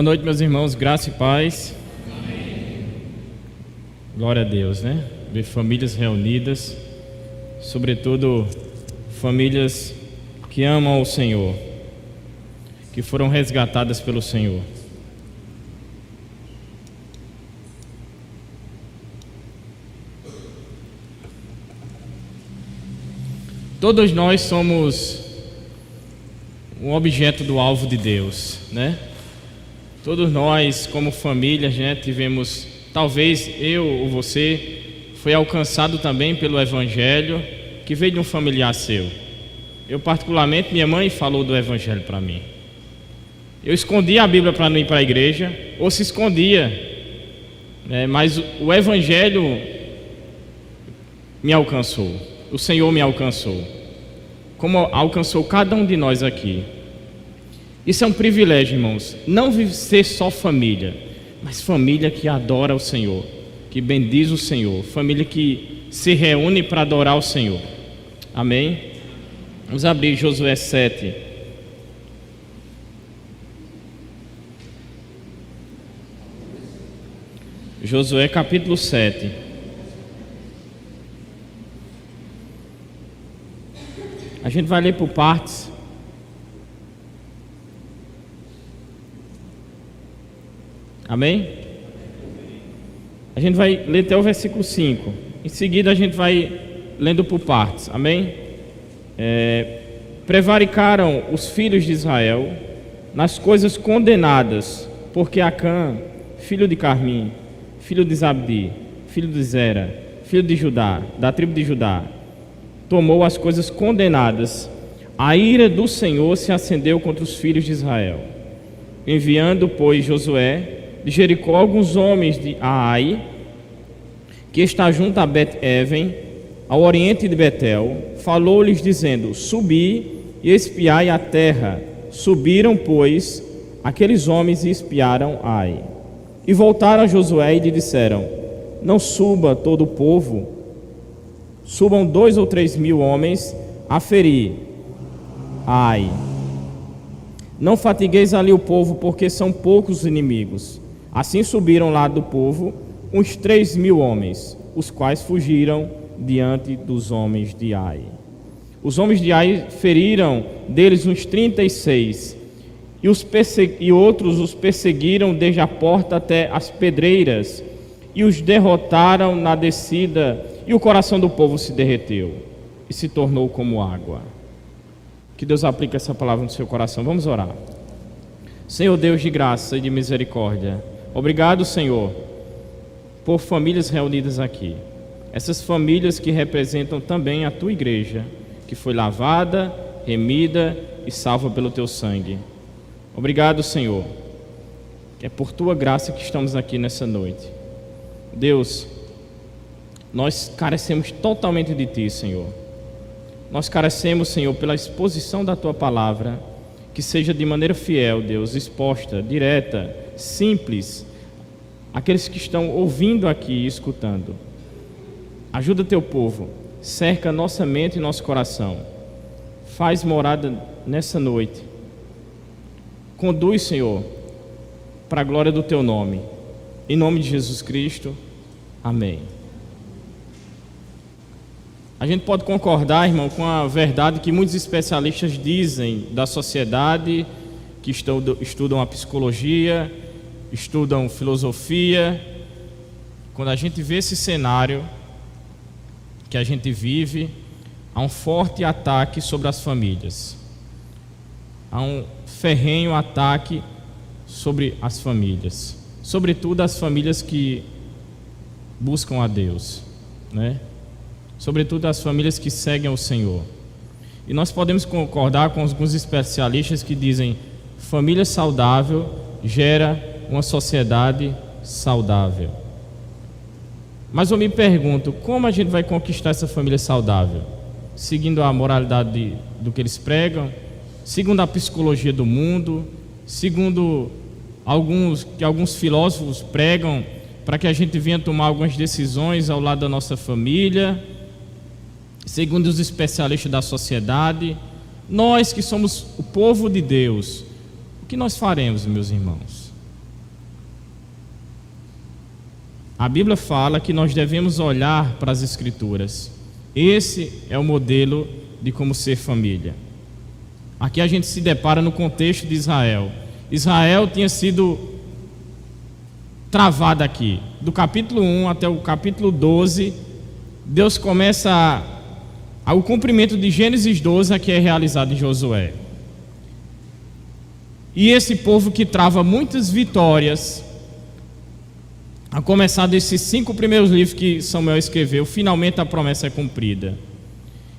Boa noite, meus irmãos, graça e paz. Glória a Deus, né? Ver famílias reunidas, sobretudo famílias que amam o Senhor, que foram resgatadas pelo Senhor. Todos nós somos um objeto do alvo de Deus, né? Todos nós, como família, tivemos, talvez eu ou você, foi alcançado também pelo Evangelho, que veio de um familiar seu. Eu, particularmente, minha mãe falou do Evangelho para mim. Eu escondia a Bíblia para não ir para a igreja, ou se escondia, mas o Evangelho me alcançou, o Senhor me alcançou, como alcançou cada um de nós aqui. Isso é um privilégio, irmãos, não ser só família, mas família que adora o Senhor, que bendiz o Senhor, família que se reúne para adorar o Senhor. Amém? Vamos abrir Josué 7. Josué capítulo 7. A gente vai ler por partes. Amém? A gente vai ler até o versículo 5. Em seguida a gente vai lendo por partes. Amém? Prevaricaram os filhos de Israel nas coisas condenadas, porque Acã, filho de Carmim, filho de Zabdi, filho de Zera, filho de Judá, da tribo de Judá, tomou as coisas condenadas. A ira do Senhor se acendeu contra os filhos de Israel. Enviando, pois, Josué de Jericó alguns homens de Ai, que está junto a Bet-Even, ao oriente de Betel, falou-lhes dizendo: subi e espiai a terra. Subiram, pois, aqueles homens e espiaram Ai. E voltaram a Josué e lhe disseram: não suba todo o povo, subam 2 ou 3 mil homens a ferir Ai. Não fatigueis ali o povo, porque são poucos os inimigos. Assim subiram lá do povo uns 3 mil homens, os quais fugiram diante dos homens de Ai. Os homens de Ai feriram deles uns 36, e outros os perseguiram desde a porta até as pedreiras, e os derrotaram na descida, e o coração do povo se derreteu, e se tornou como água. Que Deus aplique essa palavra no seu coração. Vamos orar. Senhor Deus de graça e de misericórdia, obrigado, Senhor, por famílias reunidas aqui. Essas famílias que representam também a Tua igreja, que foi lavada, remida e salva pelo Teu sangue. Obrigado, Senhor, que é por Tua graça que estamos aqui nessa noite. Deus, nós carecemos totalmente de Ti, Senhor. Nós carecemos, Senhor, pela exposição da Tua palavra, que seja de maneira fiel, Deus, exposta, direta, simples, aqueles que estão ouvindo aqui e escutando. Ajuda Teu povo, cerca nossa mente e nosso coração, faz morada nessa noite, conduz, Senhor, para a glória do Teu nome, em nome de Jesus Cristo, amém. A gente pode concordar, irmão, com a verdade que muitos especialistas dizem da sociedade, que estudam a psicologia, estudam filosofia. Quando a gente vê esse cenário que a gente vive, há um forte ataque sobre as famílias. Há um ferrenho ataque sobre as famílias, sobretudo as famílias que buscam a Deus, né? Sobretudo as famílias que seguem ao Senhor. E nós podemos concordar com alguns especialistas que dizem: família saudável gera uma sociedade saudável. Mas eu me pergunto, como a gente vai conquistar essa família saudável? Seguindo a moralidade do que eles pregam, segundo a psicologia do mundo, segundo alguns filósofos pregam, para que a gente venha tomar algumas decisões ao lado da nossa família, segundo os especialistas da sociedade. Nós que somos o povo de Deus, o que nós faremos, meus irmãos? A Bíblia fala que nós devemos olhar para as Escrituras. Esse é o modelo de como ser família. Aqui a gente se depara no contexto de Israel. Israel tinha sido travado aqui. Do capítulo 1 até o capítulo 12, Deus começa o cumprimento de Gênesis 12, que é realizado em Josué. E esse povo que trava muitas vitórias, a começar desses 5 primeiros livros que Samuel escreveu, finalmente a promessa é cumprida.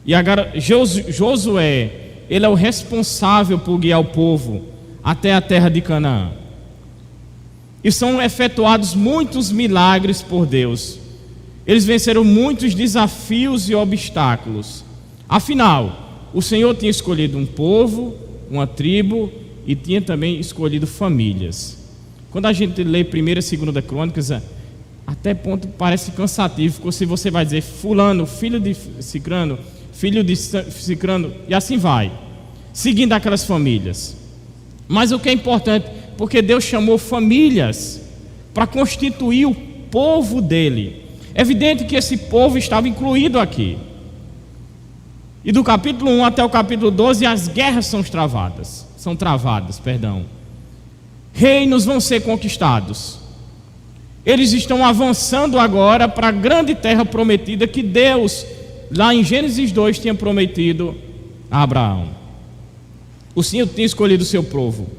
E agora Josué, ele é o responsável por guiar o povo até a terra de Canaã. E são efetuados muitos milagres por Deus. Eles venceram muitos desafios e obstáculos. Afinal, o Senhor tinha escolhido um povo, uma tribo, e tinha também escolhido famílias. Quando a gente lê 1ª e 2ª Crônicas, até ponto parece cansativo, porque se você vai dizer fulano, filho de Cicrano, filho de Cicrano, e assim vai, seguindo aquelas famílias. Mas o que é importante, porque Deus chamou famílias para constituir o povo dele. É evidente que esse povo estava incluído aqui. E do capítulo 1 até o capítulo 12, as guerras são travadas. Reinos vão ser conquistados. Eles estão avançando agora para a grande terra prometida que Deus, lá em Gênesis 2, tinha prometido a Abraão. O Senhor tinha escolhido o seu povo.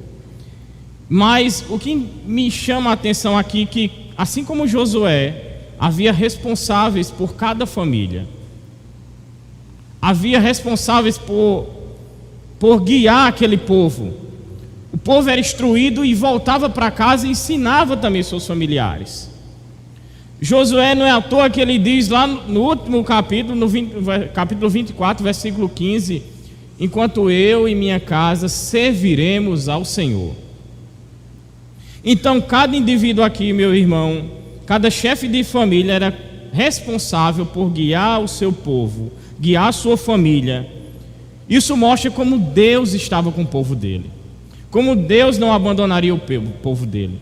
Mas o que me chama a atenção aqui é que, assim como Josué, havia responsáveis por cada família. Havia responsáveis por guiar aquele povo. O povo era instruído e voltava para casa e ensinava também seus familiares. Josué, não é à toa que ele diz lá no último capítulo, capítulo 24, versículo 15: enquanto eu e minha casa serviremos ao Senhor. Então, cada indivíduo aqui, meu irmão, cada chefe de família era responsável por guiar o seu povo, guiar a sua família. Isso mostra como Deus estava com o povo dele, como Deus não abandonaria o povo dele.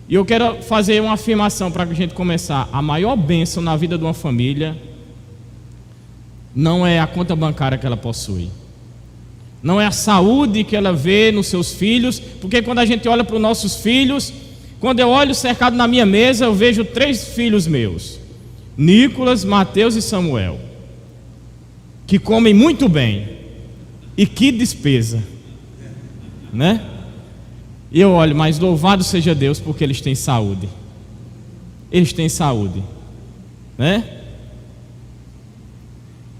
E eu quero fazer uma afirmação para a gente começar. A maior bênção na vida de uma família não é a conta bancária que ela possui, não é a saúde que ela vê nos seus filhos, porque quando a gente olha para os nossos filhos, quando eu olho cercado na minha mesa, eu vejo 3 filhos meus, Nicolas, Mateus e Samuel, que comem muito bem. E que despesa, né? E eu olho, mas louvado seja Deus, porque eles têm saúde. Eles têm saúde, né?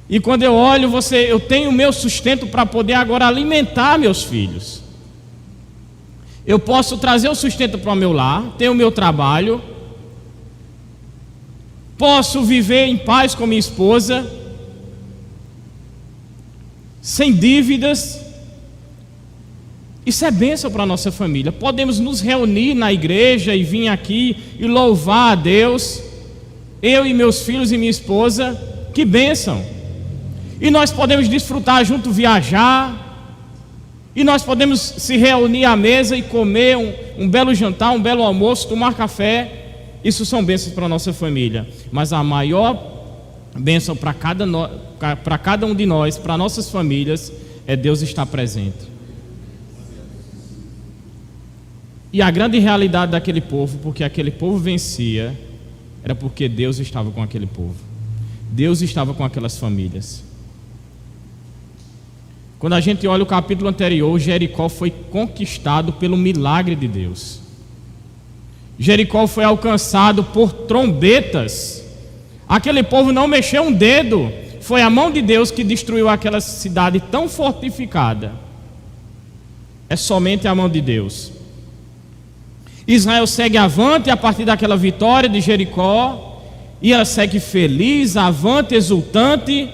E quando eu olho, eu tenho o meu sustento para poder agora alimentar meus filhos. Eu posso trazer o sustento para o meu lar, tenho o meu trabalho, posso viver em paz com minha esposa, sem dívidas. Isso é bênção para a nossa família. Podemos nos reunir na igreja e vir aqui e louvar a Deus, eu e meus filhos e minha esposa. Que bênção! E nós podemos desfrutar junto, viajar, e nós podemos se reunir à mesa e comer um belo jantar, um belo almoço, tomar café. Isso são bênçãos para a nossa família. Mas a maior bênção para cada um de nós, para nossas famílias, é Deus estar presente. E a grande realidade daquele povo, porque aquele povo vencia, era porque Deus estava com aquele povo. Deus estava com aquelas famílias. Quando a gente olha o capítulo anterior, Jericó foi conquistado pelo milagre de Deus. Jericó foi alcançado por trombetas. Aquele povo não mexeu um dedo. Foi a mão de Deus que destruiu aquela cidade tão fortificada. É somente a mão de Deus. Israel segue avante a partir daquela vitória de Jericó, e ela segue feliz, avante, exultante,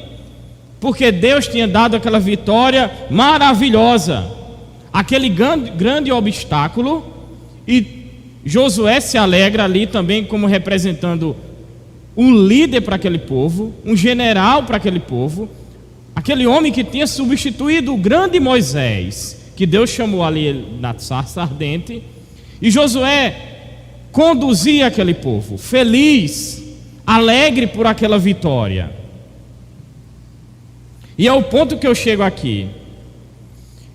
porque Deus tinha dado aquela vitória maravilhosa, aquele grande obstáculo. E Josué se alegra ali também como representando um líder para aquele povo, um general para aquele povo, aquele homem que tinha substituído o grande Moisés, que Deus chamou ali na sarça ardente. E Josué conduzia aquele povo, feliz, alegre por aquela vitória. E é o ponto que eu chego aqui.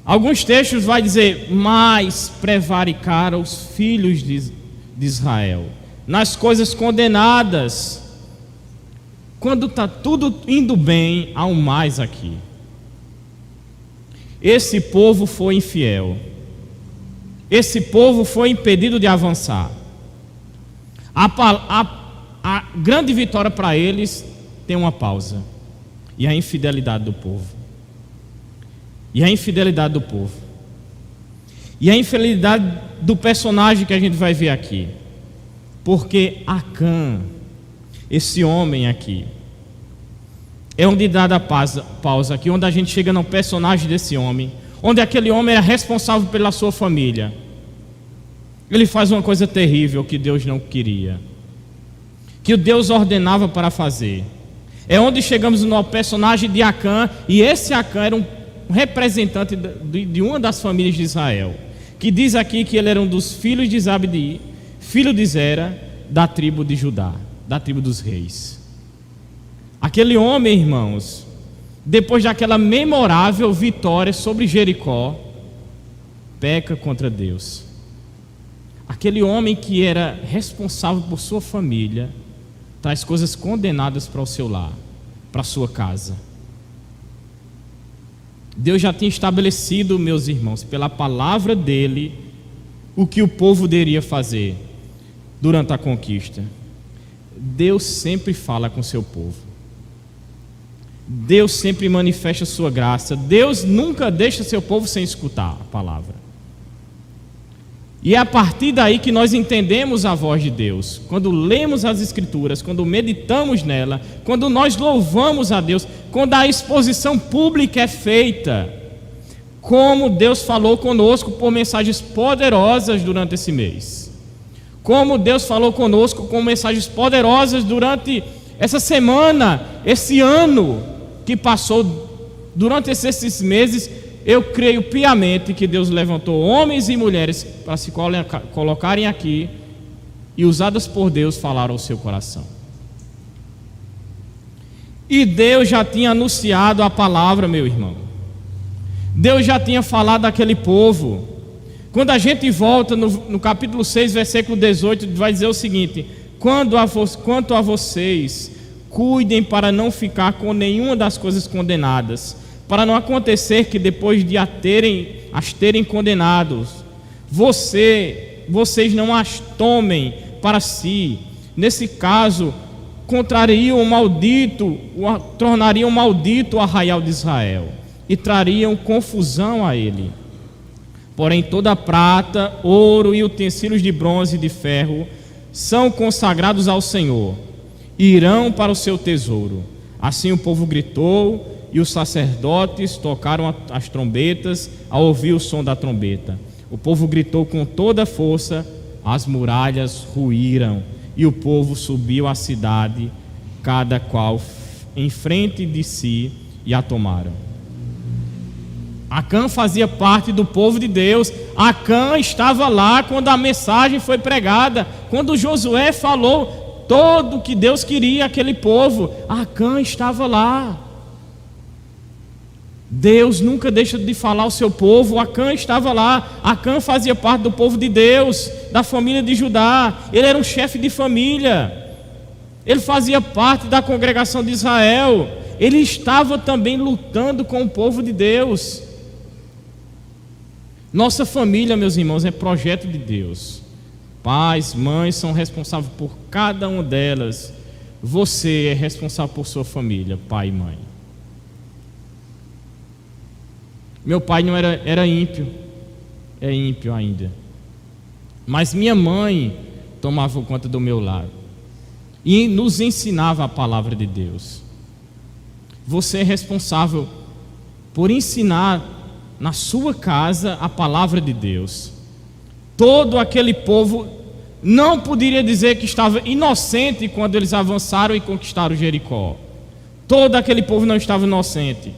Alguns textos vai dizer: mas prevaricaram os filhos de Israel nas coisas condenadas. Quando está tudo indo bem, há um mais aqui. Esse povo foi infiel. Esse povo foi impedido de avançar. A grande vitória para eles tem uma pausa. E a infidelidade do povo. E a infidelidade do povo. E a infidelidade do personagem que a gente vai ver aqui. Porque Acã, esse homem aqui, é onde dá a pausa aqui, onde a gente chega no personagem desse homem, onde aquele homem era responsável pela sua família. Ele faz uma coisa terrível que Deus não queria, que o Deus ordenava para fazer. É onde chegamos no personagem de Acã, e esse Acã era um representante de uma das famílias de Israel, que diz aqui que ele era um dos filhos de Zabdi, filho de Zera, da tribo de Judá, da tribo dos reis. Aquele homem, irmãos, depois daquela memorável vitória sobre Jericó, peca contra Deus. Aquele homem que era responsável por sua família, traz coisas condenadas para o seu lar, para a sua casa. Deus já tinha estabelecido, meus irmãos, pela palavra dele, o que o povo deveria fazer durante a conquista. Deus sempre fala com o seu povo. Deus sempre manifesta a sua graça. Deus nunca deixa seu povo sem escutar a palavra. E é a partir daí que nós entendemos a voz de Deus. Quando lemos as Escrituras, quando meditamos nela, quando nós louvamos a Deus, quando a exposição pública é feita, como Deus falou conosco por mensagens poderosas durante esse mês. Como Deus falou conosco com mensagens poderosas durante essa semana, esse ano que passou, durante esses meses. Eu creio piamente que Deus levantou homens e mulheres para se colocarem aqui e, usadas por Deus, falar ao seu coração. E Deus já tinha anunciado a palavra, meu irmão. Deus já tinha falado àquele povo. Quando a gente volta no capítulo 6, versículo 18, vai dizer o seguinte: quanto a vocês, cuidem para não ficar com nenhuma das coisas condenadas, para não acontecer que depois de as terem condenados, vocês não as tomem para si. Nesse caso, tornariam maldito o arraial de Israel e trariam confusão a ele. Porém, toda a prata, ouro e utensílios de bronze e de ferro são consagrados ao Senhor e irão para o seu tesouro. Assim o povo gritou, e os sacerdotes tocaram as trombetas ao ouvir o som da trombeta. O povo gritou com toda a força, as muralhas ruíram, e o povo subiu à cidade, cada qual em frente de si, e a tomaram. Acã fazia parte do povo de Deus. Acã estava lá quando a mensagem foi pregada, quando Josué falou todo o que Deus queria àquele povo. Acã estava lá. Deus nunca deixa de falar ao seu povo. Acã estava lá. Acã fazia parte do povo de Deus, da família de Judá. Ele era um chefe de família. Ele fazia parte da congregação de Israel. Ele estava também lutando com o povo de Deus. Nossa família, meus irmãos, é projeto de Deus. Pais, mães são responsáveis por cada uma delas. Você é responsável por sua família, pai e mãe. Meu pai não era ímpio, é ímpio ainda. Mas minha mãe tomava conta do meu lar e nos ensinava a palavra de Deus. Você é responsável por ensinar na sua casa a palavra de Deus. Todo aquele povo não poderia dizer que estava inocente quando eles avançaram e conquistaram Jericó. Todo aquele povo não estava inocente.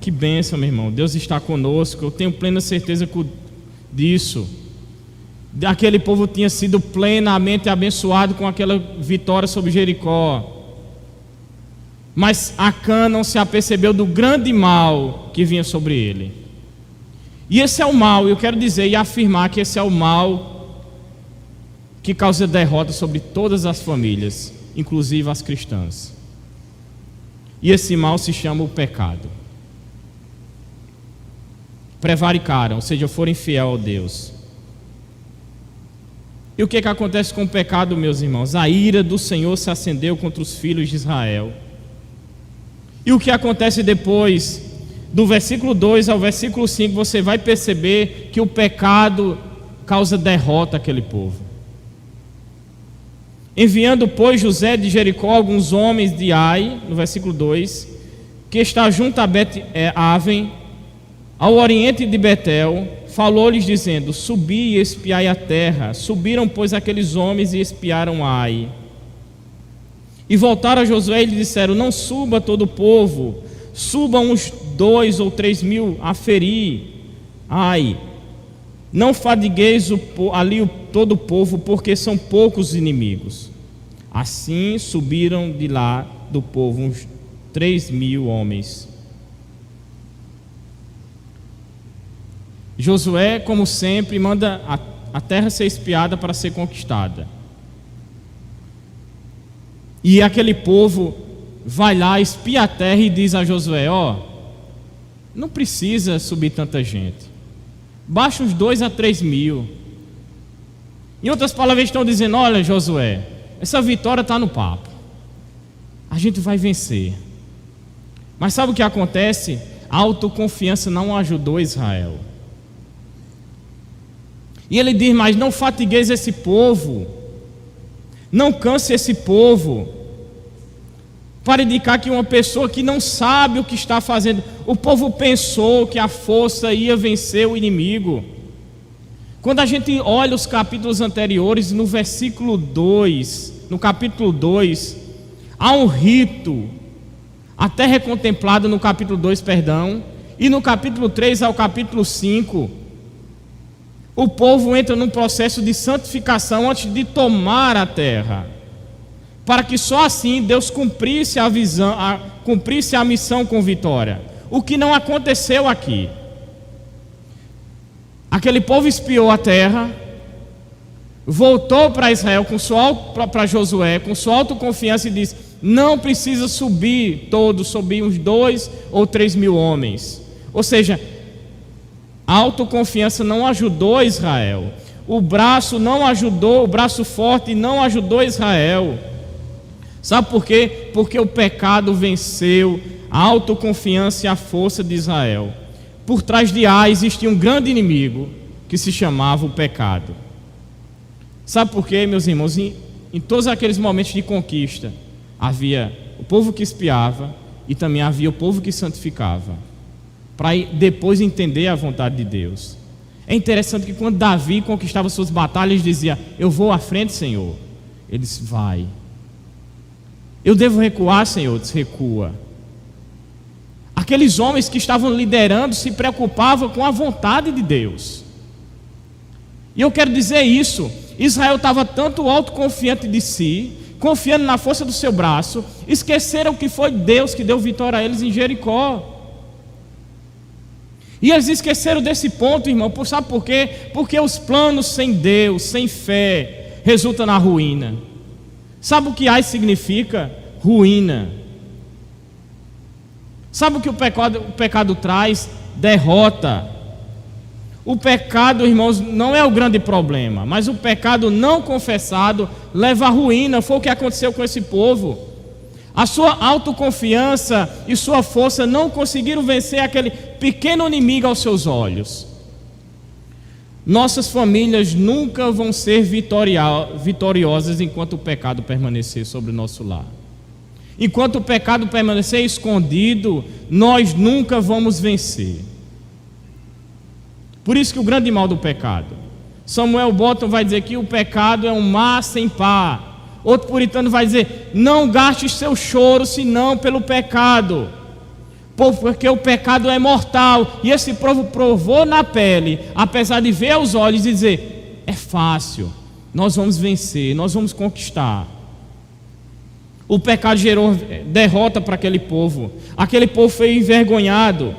Que bênção, meu irmão. Deus está conosco. Eu tenho plena certeza disso. Aquele povo tinha sido plenamente abençoado com aquela vitória sobre Jericó. Mas Acã não se apercebeu do grande mal que vinha sobre ele. E esse é o mal, eu quero dizer e afirmar que esse é o mal que causa derrota sobre todas as famílias, inclusive as cristãs. E esse mal se chama o pecado. Prevaricaram, ou seja, foram infiel a Deus. E o que acontece com o pecado, meus irmãos? A ira do Senhor se acendeu contra os filhos de Israel. E o que acontece depois, do versículo 2 ao versículo 5, você vai perceber que o pecado causa derrota àquele povo. Enviando, pois, José de Jericó alguns homens de Ai, no versículo 2, que está junto a Bet-Aven, ao oriente de Betel, falou-lhes dizendo: subi e espiai a terra. Subiram, pois, aqueles homens e espiaram Ai. E voltaram a Josué e lhe disseram: não suba todo o povo, subam uns 2 ou 3 mil a ferir Ai. Não fadigueis todo o povo, porque são poucos inimigos. Assim subiram de lá do povo uns 3 mil homens. Josué, como sempre, manda a terra ser espiada para ser conquistada. E aquele povo vai lá, espia a terra e diz a Josué: não precisa subir tanta gente, baixa uns 2 a 3 mil. Em outras palavras, estão dizendo: olha, Josué, essa vitória está no papo, a gente vai vencer. Mas sabe o que acontece? A autoconfiança não ajudou Israel. E ele diz: mas não fatigueis esse povo, não canse esse povo, para indicar que uma pessoa que não sabe o que está fazendo. O povo pensou que a força ia vencer o inimigo. Quando a gente olha os capítulos anteriores, no capítulo 2, há um rito, a terra é contemplada no capítulo 2, e no capítulo 3 ao capítulo 5, o povo entra num processo de santificação antes de tomar a terra, para que só assim Deus cumprisse a missão com vitória. O que não aconteceu aqui. Aquele povo espiou a terra, voltou para Israel, para Josué, com sua autoconfiança, e disse: não precisa subir todos, subir uns 2 ou 3 mil homens. Ou seja, a autoconfiança não ajudou Israel. O braço forte não ajudou Israel. Sabe por quê? Porque o pecado venceu a autoconfiança e a força de Israel. Por trás de Ai existia um grande inimigo que se chamava o pecado. Sabe por quê, meus irmãos? Em todos aqueles momentos de conquista, havia o povo que espiava e também havia o povo que santificava, para depois entender a vontade de Deus. É interessante que quando Davi conquistava suas batalhas, dizia: eu vou à frente, Senhor. Ele disse: vai. Eu devo recuar, Senhor? Diz: recua. Aqueles homens que estavam liderando se preocupavam com a vontade de Deus. E eu quero dizer isso: Israel estava tanto autoconfiante de si, confiando na força do seu braço, esqueceram que foi Deus que deu vitória a eles em Jericó. E eles esqueceram desse ponto, irmão. Sabe por quê? Porque os planos sem Deus, sem fé, resultam na ruína. Sabe o que Ai significa? Ruína. Sabe o que o pecado traz? Derrota. O pecado, irmãos, não é o grande problema, mas o pecado não confessado leva à ruína. Foi o que aconteceu com esse povo. A sua autoconfiança e sua força não conseguiram vencer aquele pequeno inimigo aos seus olhos. Nossas famílias nunca vão ser vitoriosas enquanto o pecado permanecer sobre o nosso lar. Enquanto o pecado permanecer escondido, nós nunca vamos vencer. Por isso que o grande mal do pecado, Samuel Bottom vai dizer que o pecado é um mar sem par. Outro puritano vai dizer: não gaste seu choro senão pelo pecado, porque o pecado é mortal. E esse povo provou na pele, apesar de ver aos olhos e dizer: é fácil, nós vamos vencer, nós vamos conquistar. O pecado gerou derrota para aquele povo. Aquele povo foi envergonhado.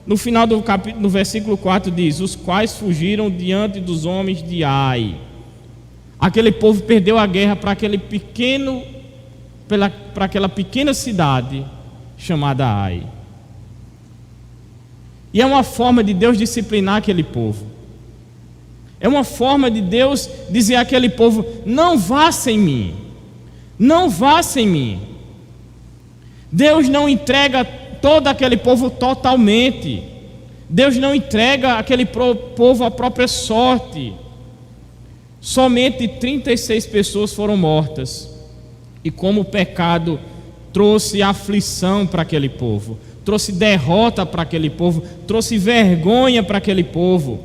No final do capítulo, no versículo 4 diz: os quais fugiram diante dos homens de Ai. Aquele povo perdeu a guerra para aquela pequena cidade chamada Ai. E é uma forma de Deus disciplinar aquele povo. É uma forma de Deus dizer àquele povo: não vá sem mim. Não vá sem mim. Deus não entrega todo aquele povo totalmente. Deus não entrega aquele povo à própria sorte. Somente 36 pessoas foram mortas. E como o pecado trouxe aflição para aquele povo, trouxe derrota para aquele povo, trouxe vergonha para aquele povo.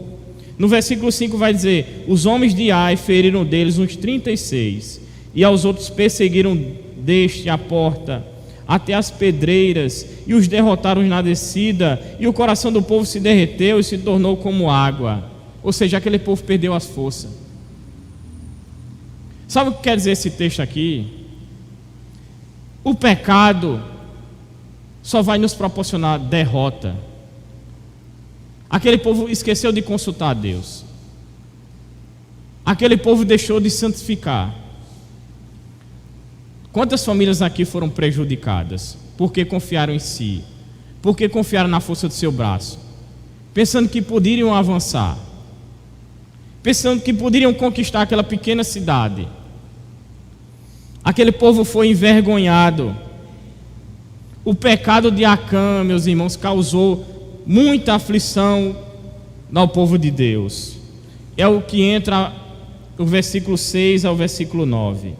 No versículo 5 vai dizer: os homens de Ai feriram deles uns 36, e aos outros perseguiram desde a porta até as pedreiras, e os derrotaram na descida, e o coração do povo se derreteu e se tornou como água. Ou seja, aquele povo perdeu as forças. Sabe o que quer dizer esse texto aqui? O pecado só vai nos proporcionar derrota. Aquele povo esqueceu de consultar a Deus. Aquele povo deixou de santificar. Quantas famílias aqui foram prejudicadas porque confiaram em si, porque confiaram na força do seu braço, pensando que poderiam avançar, pensando que poderiam conquistar aquela pequena cidade? Aquele povo foi envergonhado. O pecado de Acã, meus irmãos, causou muita aflição ao povo de Deus. É o que entra o versículo 6 ao versículo 9.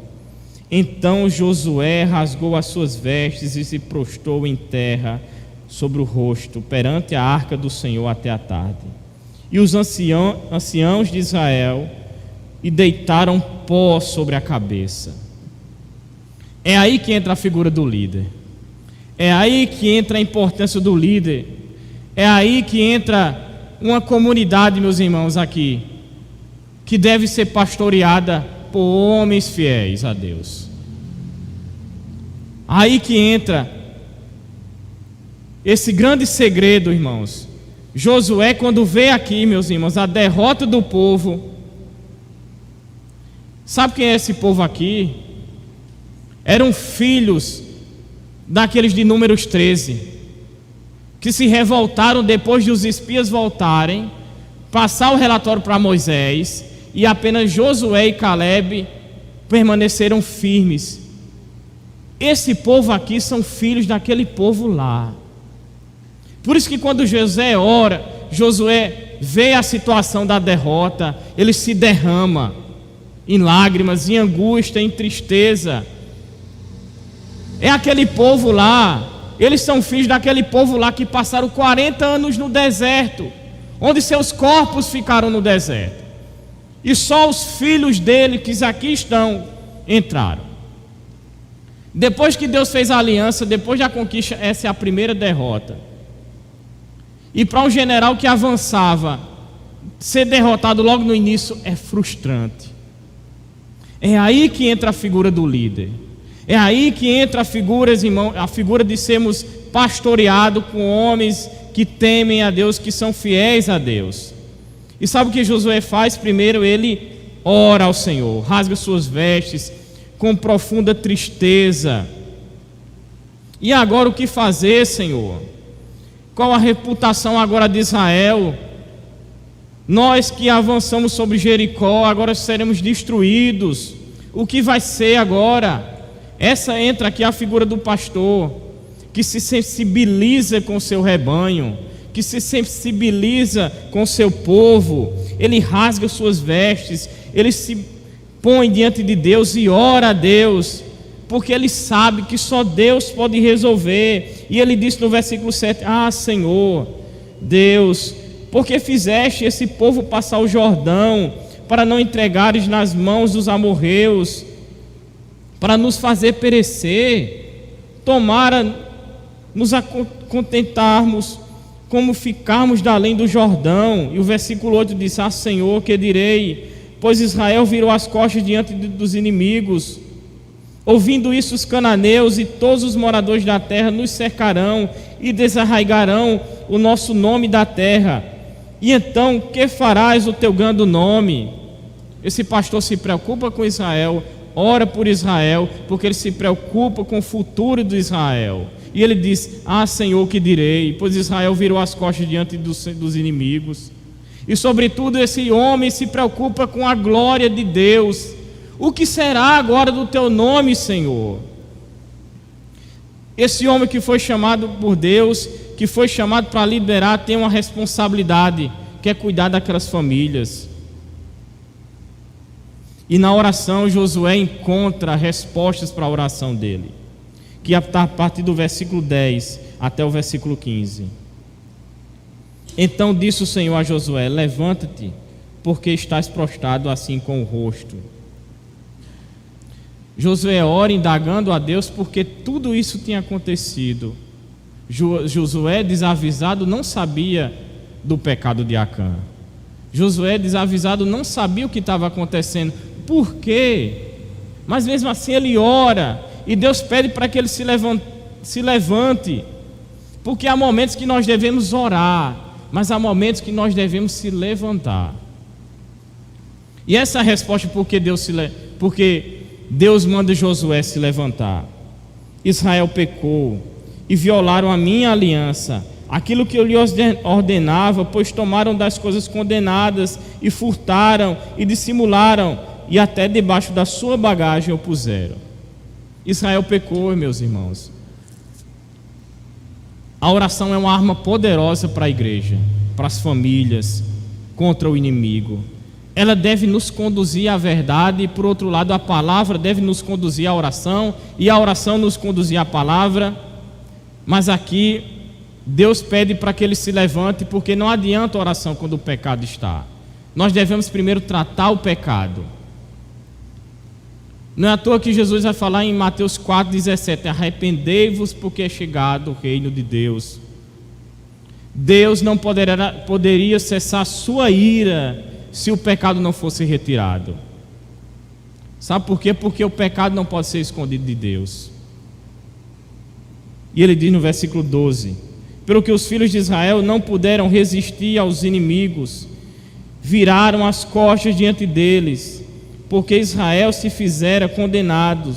Então Josué rasgou as suas vestes e se prostrou em terra sobre o rosto perante a arca do Senhor até a tarde. E os anciãos de Israel e deitaram pó sobre a cabeça. É aí que entra a figura do líder. É aí que entra a importância do líder. É aí que entra uma comunidade, meus irmãos, aqui, que deve ser pastoreada por homens fiéis a Deus. Aí que entra esse grande segredo, irmãos. Josué, quando vê aqui, meus irmãos, a derrota do povo, sabe quem é esse povo aqui? Eram filhos daqueles de Números 13, que se revoltaram depois de os espias voltarem, passar o relatório para Moisés, e apenas Josué e Caleb permaneceram firmes. Esse povo aqui são filhos daquele povo lá. Por isso que quando Josué vê a situação da derrota, ele se derrama em lágrimas, em angústia, em tristeza. É aquele povo lá, eles são filhos daquele povo lá que passaram 40 anos no deserto, onde seus corpos ficaram no deserto. E só os filhos dele, que aqui estão, entraram. Depois que Deus fez a aliança, depois da conquista, essa é a primeira derrota. E para um general que avançava, ser derrotado logo no início é frustrante. É aí que entra a figura do líder. É aí que entra a figura de sermos pastoreados com homens que temem a Deus, que são fiéis a Deus. E sabe o que Josué faz? Primeiro ele ora ao Senhor, rasga suas vestes com profunda tristeza. E agora o que fazer, Senhor? Qual a reputação agora de Israel? Nós que avançamos sobre Jericó, agora seremos destruídos. O que vai ser agora? Essa entra aqui a figura do pastor, que se sensibiliza com o seu rebanho, que se sensibiliza com o seu povo. Ele rasga suas vestes, ele se põe diante de Deus e ora a Deus, porque ele sabe que só Deus pode resolver. E ele disse no versículo 7: ah, Senhor, Deus, porque fizeste esse povo passar o Jordão, para não entregares nas mãos dos amorreus, para nos fazer perecer? Tomara nos contentarmos como ficarmos da além do Jordão. E o versículo 8 diz: Ah, Senhor, que direi? Pois Israel virou as costas diante dos inimigos. Ouvindo isso, os cananeus e todos os moradores da terra nos cercarão e desarraigarão o nosso nome da terra. E então, que farás o teu grande nome? Esse pastor se preocupa com Israel, ora por Israel, porque ele se preocupa com o futuro de Israel. E ele diz: Ah, Senhor, que direi? Pois Israel virou as costas diante dos inimigos. E sobretudo esse homem se preocupa com a glória de Deus. O que será agora do teu nome, Senhor? Esse homem que foi chamado por Deus, que foi chamado para liderar, tem uma responsabilidade, que é cuidar daquelas famílias. E na oração, Josué encontra respostas para a oração dele, que está a partir do versículo 10 até o versículo 15. Então disse o Senhor a Josué: Levanta-te, porque estás prostrado assim com o rosto. Josué ora indagando a Deus porque tudo isso tinha acontecido. Josué, desavisado, não sabia do pecado de Acã. Josué, desavisado, não sabia o que estava acontecendo. Por quê? Mas mesmo assim ele ora, e Deus pede para que ele se levante, porque há momentos que nós devemos orar, mas há momentos que nós devemos se levantar. E essa é a resposta porque Deus manda Josué se levantar. Israel pecou e violaram a minha aliança, aquilo que eu lhes ordenava, pois tomaram das coisas condenadas e furtaram e dissimularam, e até debaixo da sua bagagem o puseram. Israel pecou, meus irmãos. A oração é uma arma poderosa para a igreja, para as famílias, contra o inimigo. Ela deve nos conduzir à verdade, e por outro lado a palavra deve nos conduzir à oração, e a oração nos conduzir à palavra. Mas aqui Deus pede para que ele se levante, porque não adianta a oração quando o pecado está. Nós devemos primeiro tratar o pecado. Não é à toa que Jesus vai falar em Mateus 4,17: Arrependei-vos, porque é chegado o reino de Deus. Deus não poderia cessar sua ira se o pecado não fosse retirado. Sabe por quê? Porque o pecado não pode ser escondido de Deus. E ele diz no versículo 12: Pelo que os filhos de Israel não puderam resistir aos inimigos, viraram as costas diante deles, porque Israel se fizera condenado.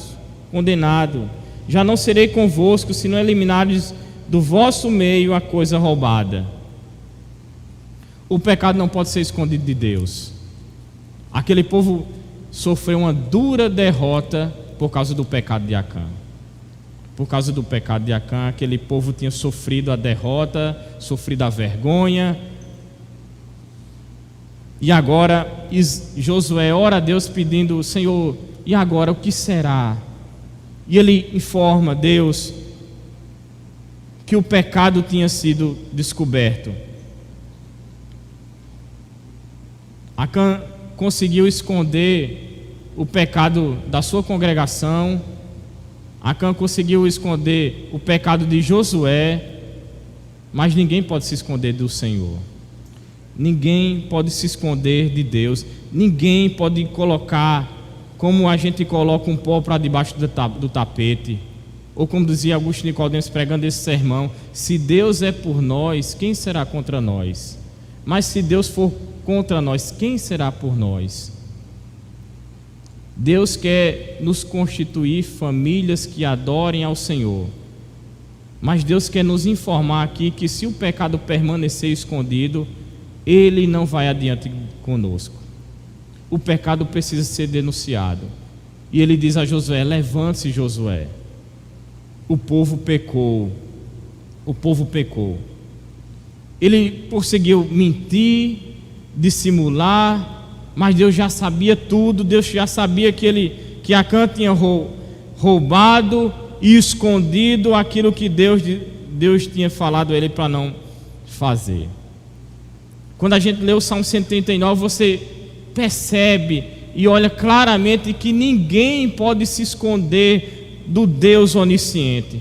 Já não serei convosco, se não eliminares do vosso meio a coisa roubada. O pecado não pode ser escondido de Deus. Aquele povo sofreu uma dura derrota por causa do pecado de Acã. Por causa do pecado de Acã, aquele povo tinha sofrido a derrota, sofrido a vergonha. E agora Josué ora a Deus pedindo: Senhor, e agora o que será? E ele informa Deus que o pecado tinha sido descoberto. Acã conseguiu esconder o pecado da sua congregação. Acã conseguiu esconder o pecado de Josué, mas ninguém pode se esconder do Senhor. Ninguém pode se esconder de Deus. Ninguém pode colocar, como a gente coloca um pó para debaixo do tapete. Ou como dizia Augusto Nicodemos pregando esse sermão: se Deus é por nós, quem será contra nós? Mas se Deus for contra nós, quem será por nós? Deus quer nos constituir famílias que adorem ao Senhor, mas Deus quer nos informar aqui que se o pecado permanecer escondido, Ele não vai adiante conosco. O pecado precisa ser denunciado. E Ele diz a Josué: levante-se, Josué. O povo pecou. O povo pecou. Ele conseguiu mentir, dissimular, mas Deus já sabia tudo. Deus já sabia que Acã tinha roubado e escondido aquilo que Deus tinha falado a ele para não fazer. Quando a gente lê o Salmo 139, você percebe e olha claramente que ninguém pode se esconder do Deus onisciente.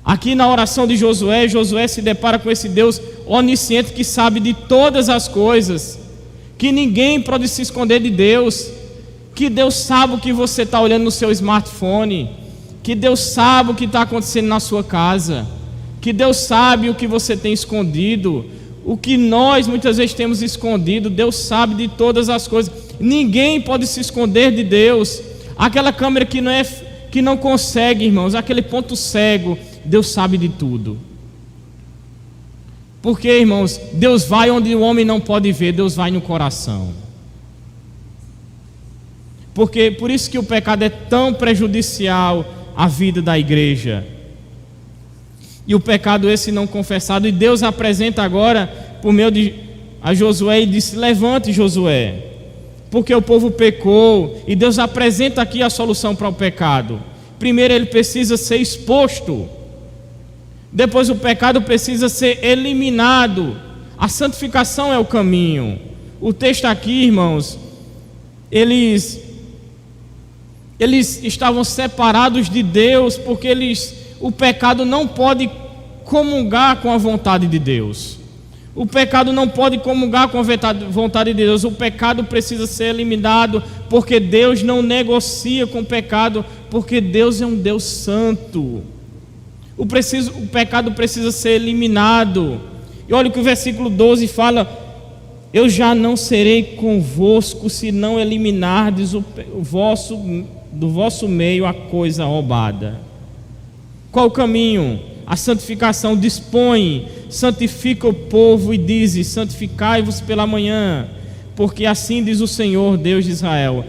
Aqui na oração de Josué, Josué se depara com esse Deus onisciente que sabe de todas as coisas, que ninguém pode se esconder de Deus, que Deus sabe o que você está olhando no seu smartphone, que Deus sabe o que está acontecendo na sua casa, que Deus sabe o que você tem escondido, o que nós muitas vezes temos escondido. Deus sabe de todas as coisas, ninguém pode se esconder de Deus. Aquela câmera que não consegue, irmãos, aquele ponto cego, Deus sabe de tudo. Porque, irmãos, Deus vai onde o homem não pode ver, Deus vai no coração. Porque por isso que o pecado é tão prejudicial à vida da igreja. E o pecado esse não confessado, e Deus apresenta agora por meio de a Josué e disse: levante, Josué, porque o povo pecou. E Deus apresenta aqui a solução para o pecado. Primeiro ele precisa ser exposto, depois o pecado precisa ser eliminado. A santificação é o caminho. O texto aqui, irmãos, eles estavam separados de Deus, porque o pecado não pode comungar com a vontade de Deus. O pecado não pode comungar com a vontade de Deus. O pecado precisa ser eliminado, porque Deus não negocia com o pecado, porque Deus é um Deus santo. O pecado precisa ser eliminado. E olha o que o versículo 12 fala: eu já não serei convosco se não eliminardes do vosso meio a coisa roubada. Qual o caminho? A santificação. Dispõe, santifica o povo e dize: santificai-vos pela manhã, porque assim diz o Senhor Deus de Israel: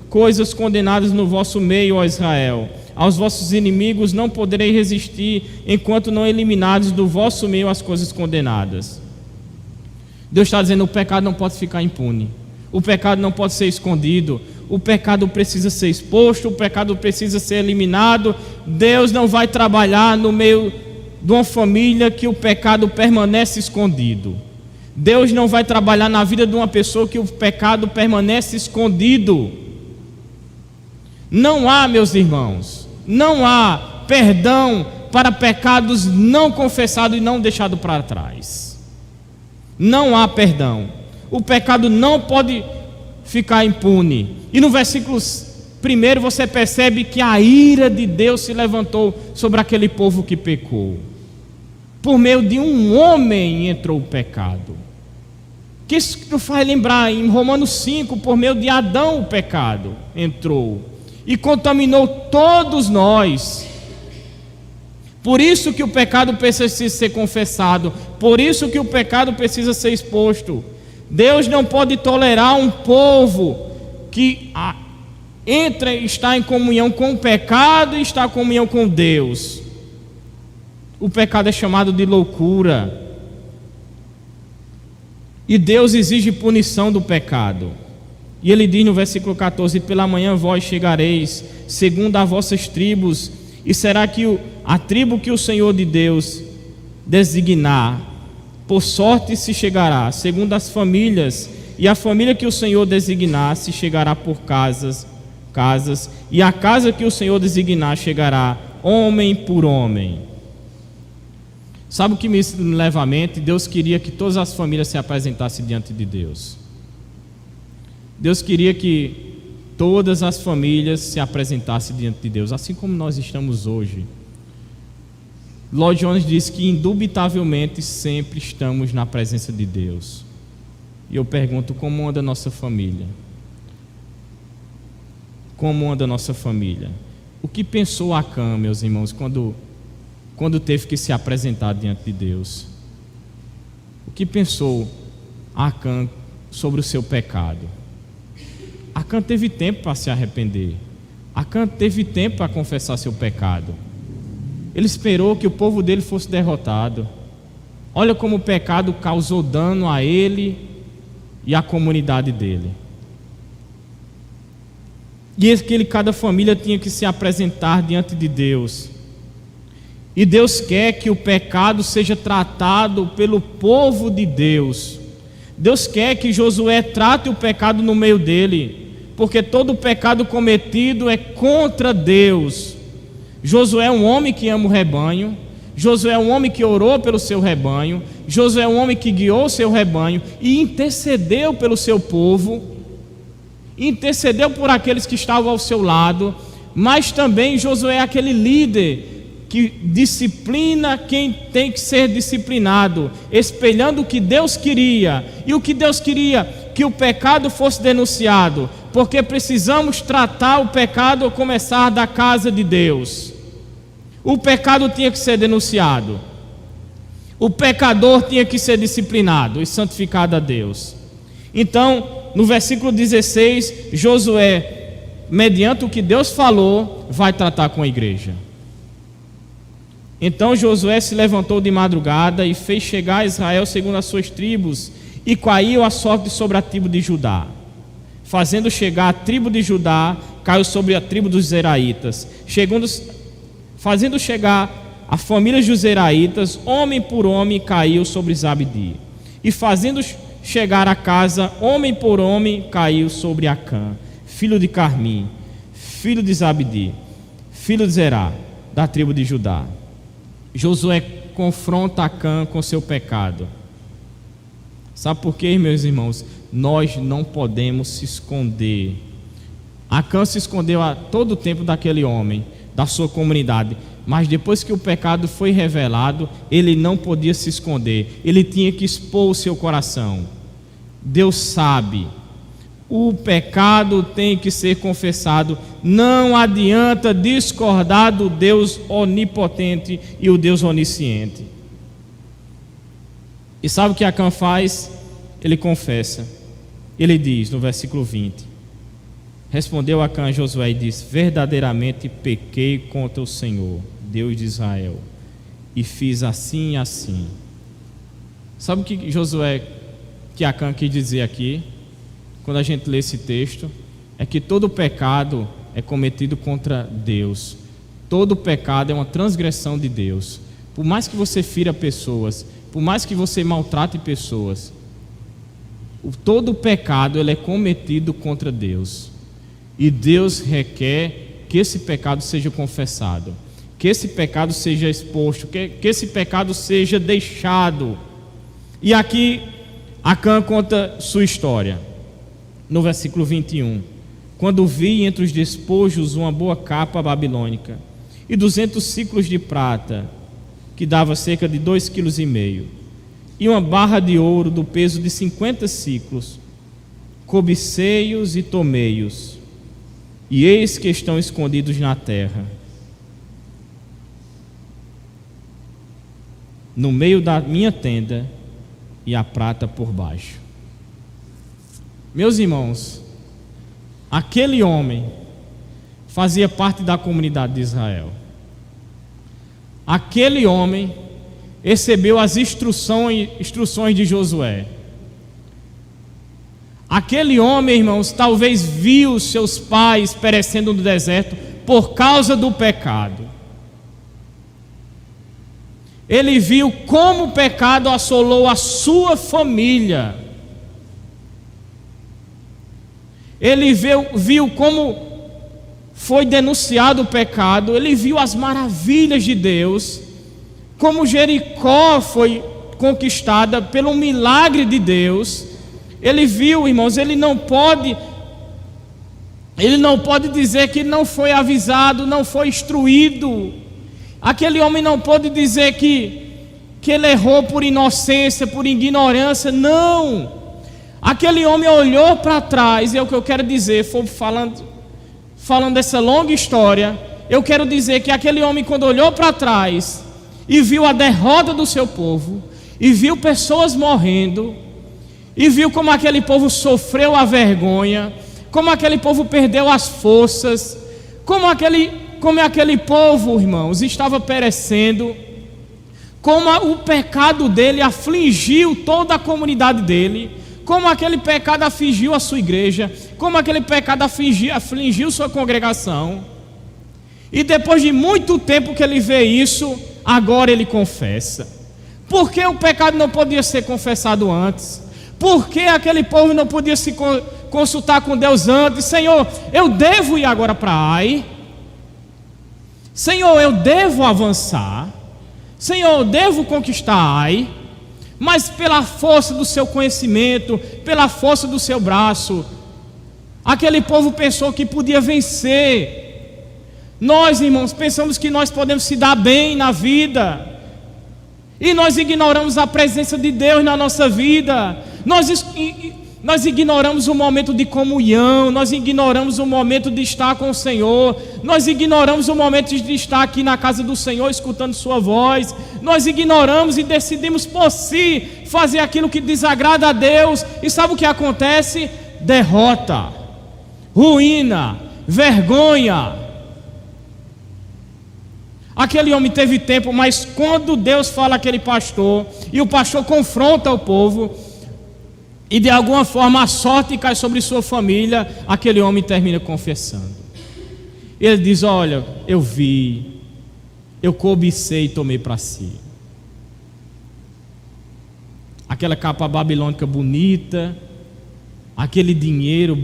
coisas condenadas no vosso meio, ó Israel, aos vossos inimigos não poderei resistir, enquanto não eliminardes do vosso meio as coisas condenadas. Deus está dizendo: o pecado não pode ficar impune, o pecado não pode ser escondido, o pecado precisa ser exposto, o pecado precisa ser eliminado. Deus não vai trabalhar no meio de uma família que o pecado permanece escondido. Deus não vai trabalhar na vida de uma pessoa que o pecado permanece escondido. Não há, meus irmãos, não há perdão para pecados não confessados e não deixados para trás. Não há perdão. O pecado não pode ficar impune. E no versículo 1 você percebe que a ira de Deus se levantou sobre aquele povo que pecou. Por meio de um homem entrou o pecado. Que isso faz lembrar em Romanos 5, por meio de Adão o pecado entrou e contaminou todos nós. Por isso que o pecado precisa ser confessado, por isso que o pecado precisa ser exposto. Deus não pode tolerar um povo que está em comunhão com o pecado e está em comunhão com Deus. O pecado é chamado de loucura. E Deus exige punição do pecado. E ele diz no versículo 14: pela manhã vós chegareis, segundo as vossas tribos, e será que a tribo que o Senhor de Deus designar, por sorte se chegará, segundo as famílias, e a família que o Senhor designar se chegará por casas, e a casa que o Senhor designar chegará homem por homem. Sabe o que me leva à mente? Deus queria que todas as famílias se apresentassem diante de Deus. Deus queria que todas as famílias se apresentassem diante de Deus, assim como nós estamos hoje. Lloyd Jones diz que indubitavelmente sempre estamos na presença de Deus. E eu pergunto: como anda a nossa família? Como anda a nossa família? O que pensou Acã, meus irmãos, quando teve que se apresentar diante de Deus? O que pensou Acã sobre o seu pecado? Acã teve tempo para se arrepender. Acã teve tempo para confessar seu pecado. Ele esperou que o povo dele fosse derrotado. Olha como o pecado causou dano a ele e à comunidade dele. E cada família tinha que se apresentar diante de Deus. E Deus quer que o pecado seja tratado pelo povo de Deus. Deus quer que Josué trate o pecado no meio dele, porque todo pecado cometido é contra Deus. Josué é um homem que ama o rebanho. Josué é um homem que orou pelo seu rebanho, Josué é um homem que guiou o seu rebanho e intercedeu pelo seu povo, intercedeu por aqueles que estavam ao seu lado, mas também Josué é aquele líder que disciplina quem tem que ser disciplinado, espelhando o que Deus queria. E o que Deus queria? Que o pecado fosse denunciado, porque precisamos tratar o pecado a começar da casa de Deus. O pecado tinha que ser denunciado, o pecador tinha que ser disciplinado e santificado a Deus. Então, no versículo 16, Josué, mediante o que Deus falou, vai tratar com a igreja. Então Josué se levantou de madrugada e fez chegar a Israel segundo as suas tribos, e caiu a sorte sobre a tribo de Judá. Fazendo chegar a tribo de Judá, caiu sobre a tribo dos Zeraitas. Fazendo chegar a família dos Zeraitas, homem por homem, caiu sobre Zabdi. E fazendo chegar a casa, homem por homem, caiu sobre Acã, filho de Carmi, filho de Zabdi, filho de Zerá, da tribo de Judá. Josué confronta Acã com seu pecado. Sabe por quê, meus irmãos? Nós não podemos se esconder. Acã se escondeu a todo o tempo daquele homem, da sua comunidade, mas depois que o pecado foi revelado, ele não podia se esconder, ele tinha que expor o seu coração. Deus sabe, o pecado tem que ser confessado. Não adianta discordar do Deus onipotente e o Deus onisciente. E sabe o que Acã faz? Ele confessa. Ele diz no versículo 20: respondeu Acã a Josué e disse: verdadeiramente pequei contra o Senhor, Deus de Israel, e fiz assim e assim. Sabe o que Acã quis dizer aqui? Quando a gente lê esse texto, é que todo pecado é cometido contra Deus. Todo pecado é uma transgressão de Deus. Por mais que você fira pessoas, por mais que você maltrate pessoas, todo pecado ele é cometido contra Deus. E Deus requer que esse pecado seja confessado, que esse pecado seja exposto, que esse pecado seja deixado. E aqui Acã conta sua história. No versículo 21, quando vi entre os despojos uma boa capa babilônica e 200 ciclos de prata, que dava cerca de 2,5 kg, e uma barra de ouro do peso de 50 ciclos, cobicei-os e tomei-os, e eis que estão escondidos na terra, no meio da minha tenda, e a prata por baixo. Meus irmãos, aquele homem fazia parte da comunidade de Israel. Aquele homem recebeu as instruções de Josué. Aquele homem, irmãos, talvez viu seus pais perecendo no deserto por causa do pecado. Ele viu como o pecado assolou a sua família. Ele viu como foi denunciado o pecado. Ele viu as maravilhas de Deus, como Jericó foi conquistada pelo milagre de Deus. Ele viu, irmãos, ele não pode dizer que não foi avisado, não foi instruído. Aquele homem não pode dizer que ele errou por inocência, por ignorância. Não. Aquele homem olhou para trás, e é o que eu quero dizer, falando dessa longa história, eu quero dizer que aquele homem, quando olhou para trás e viu a derrota do seu povo, e viu pessoas morrendo, e viu como aquele povo sofreu a vergonha, como aquele povo perdeu as forças, como aquele povo, irmãos, estava perecendo, como o pecado dele afligiu toda a comunidade dele, como aquele pecado afligiu a sua igreja, como aquele pecado afligiu sua congregação. E depois de muito tempo que ele vê isso, agora ele confessa. Por que o pecado não podia ser confessado antes? Por que aquele povo não podia se consultar com Deus antes? Senhor, eu devo ir agora para Ai? Senhor, eu devo avançar? Senhor, devo conquistar Ai, mas pela força do seu conhecimento, pela força do seu braço. Aquele povo pensou que podia vencer. Nós, irmãos, pensamos que nós podemos se dar bem na vida, e nós ignoramos a presença de Deus na nossa vida. Nós ignoramos o momento de comunhão, nós ignoramos o momento de estar com o Senhor, nós ignoramos o momento de estar aqui na casa do Senhor, escutando sua voz. Nós ignoramos e decidimos por si fazer aquilo que desagrada a Deus. E sabe o que acontece? Derrota, ruína, vergonha. Aquele homem teve tempo, mas quando Deus fala àquele pastor, e o pastor confronta o povo, e de alguma forma a sorte cai sobre sua família, aquele homem termina confessando. Ele diz: olha, eu vi, eu cobicei e tomei para si. Aquela capa babilônica bonita, aquele dinheiro,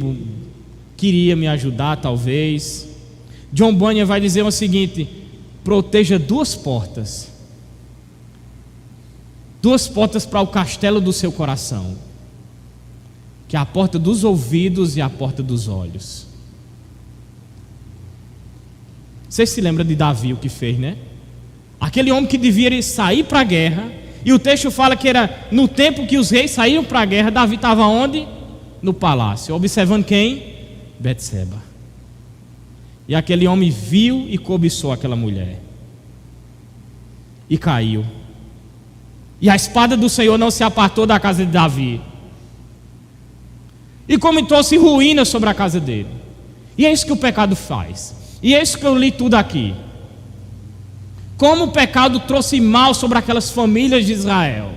queria me ajudar talvez. John Bunyan vai dizer o seguinte: proteja duas portas para o castelo do seu coração, que é a porta dos ouvidos e a porta dos olhos. Você se lembra de Davi, o que fez, né? Aquele homem que devia sair para a guerra, e o texto fala que era no tempo que os reis saíam para a guerra, Davi estava onde? No palácio, observando quem? Betseba. E aquele homem viu e cobiçou aquela mulher, e caiu. E a espada do Senhor não se apartou da casa de Davi, e trouxe ruína sobre a casa dele. E é isso que o pecado faz. E é isso que eu li tudo aqui. Como o pecado trouxe mal sobre aquelas famílias de Israel.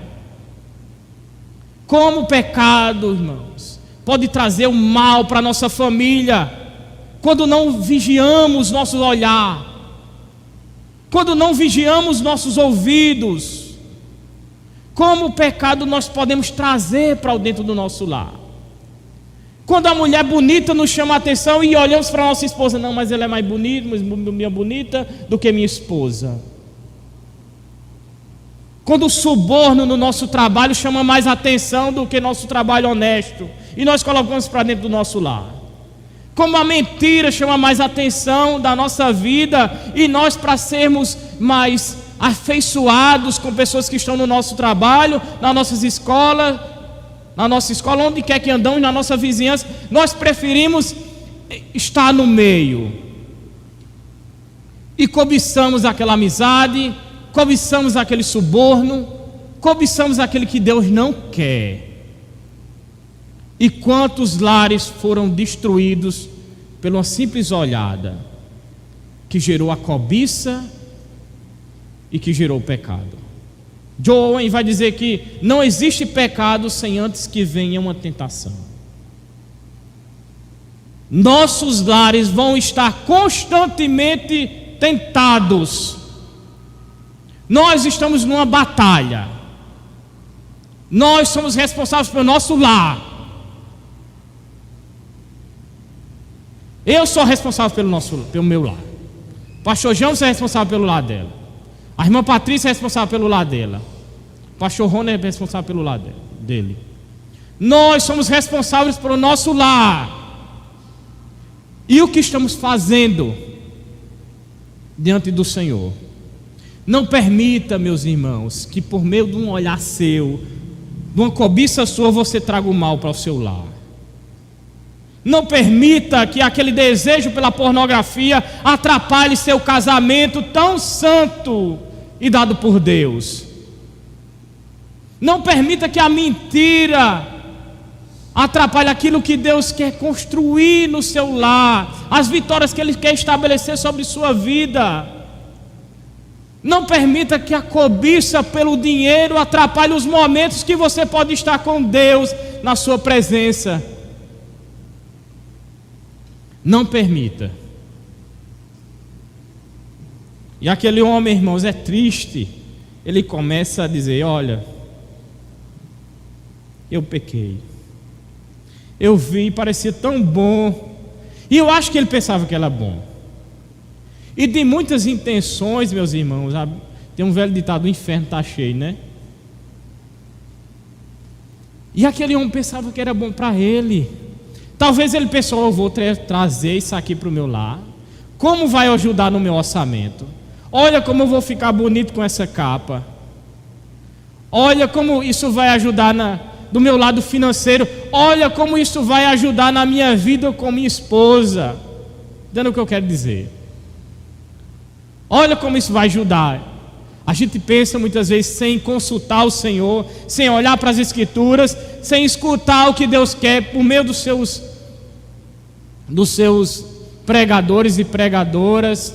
Como o pecado, irmãos, pode trazer o mal para a nossa família, quando não vigiamos nosso olhar, quando não vigiamos nossos ouvidos. Como o pecado nós podemos trazer para dentro do nosso lar. Quando a mulher bonita nos chama a atenção e olhamos para a nossa esposa: não, mas ela é mais bonita do que minha esposa. Quando o suborno no nosso trabalho chama mais atenção do que nosso trabalho honesto, e nós colocamos para dentro do nosso lar. Como a mentira chama mais atenção da nossa vida, e nós, para sermos mais afeiçoados com pessoas que estão no nosso trabalho, nas nossas escolas, na nossa escola, onde quer que andamos, na nossa vizinhança, nós preferimos estar no meio, e cobiçamos aquela amizade, cobiçamos aquele suborno, cobiçamos aquele que Deus não quer. E quantos lares foram destruídos por uma simples olhada, que gerou a cobiça e que gerou o pecado. John Owen vai dizer que não existe pecado sem antes que venha uma tentação. Nossos lares vão estar constantemente tentados. Nós estamos numa batalha. Nós somos responsáveis pelo nosso lar. Eu sou responsável pelo meu lar. O pastor João é responsável pelo lar dela. A irmã Patrícia é responsável pelo lar dela. O pastor Rony é responsável pelo lar dele. Nós somos responsáveis pelo nosso lar. E o que estamos fazendo diante do Senhor? Não permita, meus irmãos, que por meio de um olhar seu, de uma cobiça sua, você traga o mal para o seu lar. Não permita que aquele desejo pela pornografia atrapalhe seu casamento tão santo e dado por Deus. Não permita que a mentira atrapalhe aquilo que Deus quer construir no seu lar, as vitórias que Ele quer estabelecer sobre sua vida. Não permita que a cobiça pelo dinheiro atrapalhe os momentos que você pode estar com Deus na sua presença. Não permita. E aquele homem, irmãos, é triste. Ele começa a dizer: olha, eu pequei. Eu vi, parecia tão bom. E eu acho que ele pensava que era bom. E de muitas intenções, meus irmãos, Tem um velho ditado: o inferno está cheio, né? E aquele homem pensava que era bom para ele. Talvez ele pensou: eu vou trazer isso aqui para o meu lar. Como vai ajudar no meu orçamento? Olha como eu vou ficar bonito com essa capa. Olha como isso vai ajudar do meu lado financeiro. Olha como isso vai ajudar na minha vida com minha esposa. Entendeu o que eu quero dizer? Olha como isso vai ajudar. A gente pensa muitas vezes sem consultar o Senhor, sem olhar para as Escrituras, sem escutar o que Deus quer por meio dos seus pregadores e pregadoras.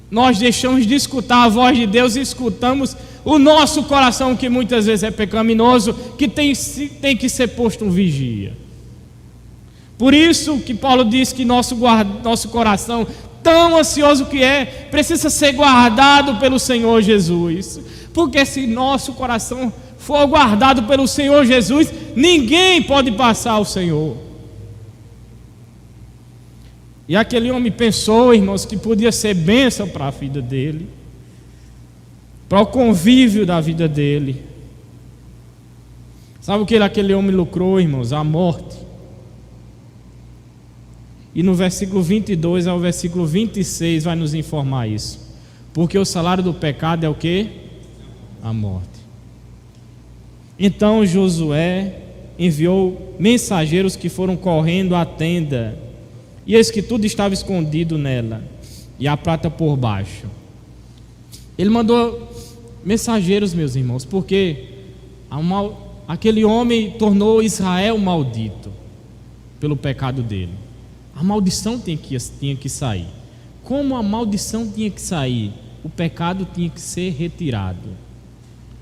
Nós deixamos de escutar a voz de Deus e escutamos o nosso coração, que muitas vezes é pecaminoso, que tem que ser posto um vigia. Por isso que Paulo diz que nosso coração, tão ansioso que é, precisa ser guardado pelo Senhor Jesus. Porque se nosso coração for guardado pelo Senhor Jesus, ninguém pode passar ao Senhor. E aquele homem pensou, irmãos, que podia ser bênção para a vida dele, para o convívio da vida dele. Sabe o que aquele homem lucrou, irmãos? A morte. E no versículo 22 ao versículo 26 vai nos informar isso. Porque o salário do pecado é o quê? A morte. Então Josué enviou mensageiros que foram correndo à tenda, e eis que tudo estava escondido nela, e a prata por baixo. Ele mandou mensageiros, meus irmãos, porque aquele homem tornou Israel maldito pelo pecado dele. A maldição tinha que sair. Como a maldição tinha que sair, o pecado tinha que ser retirado.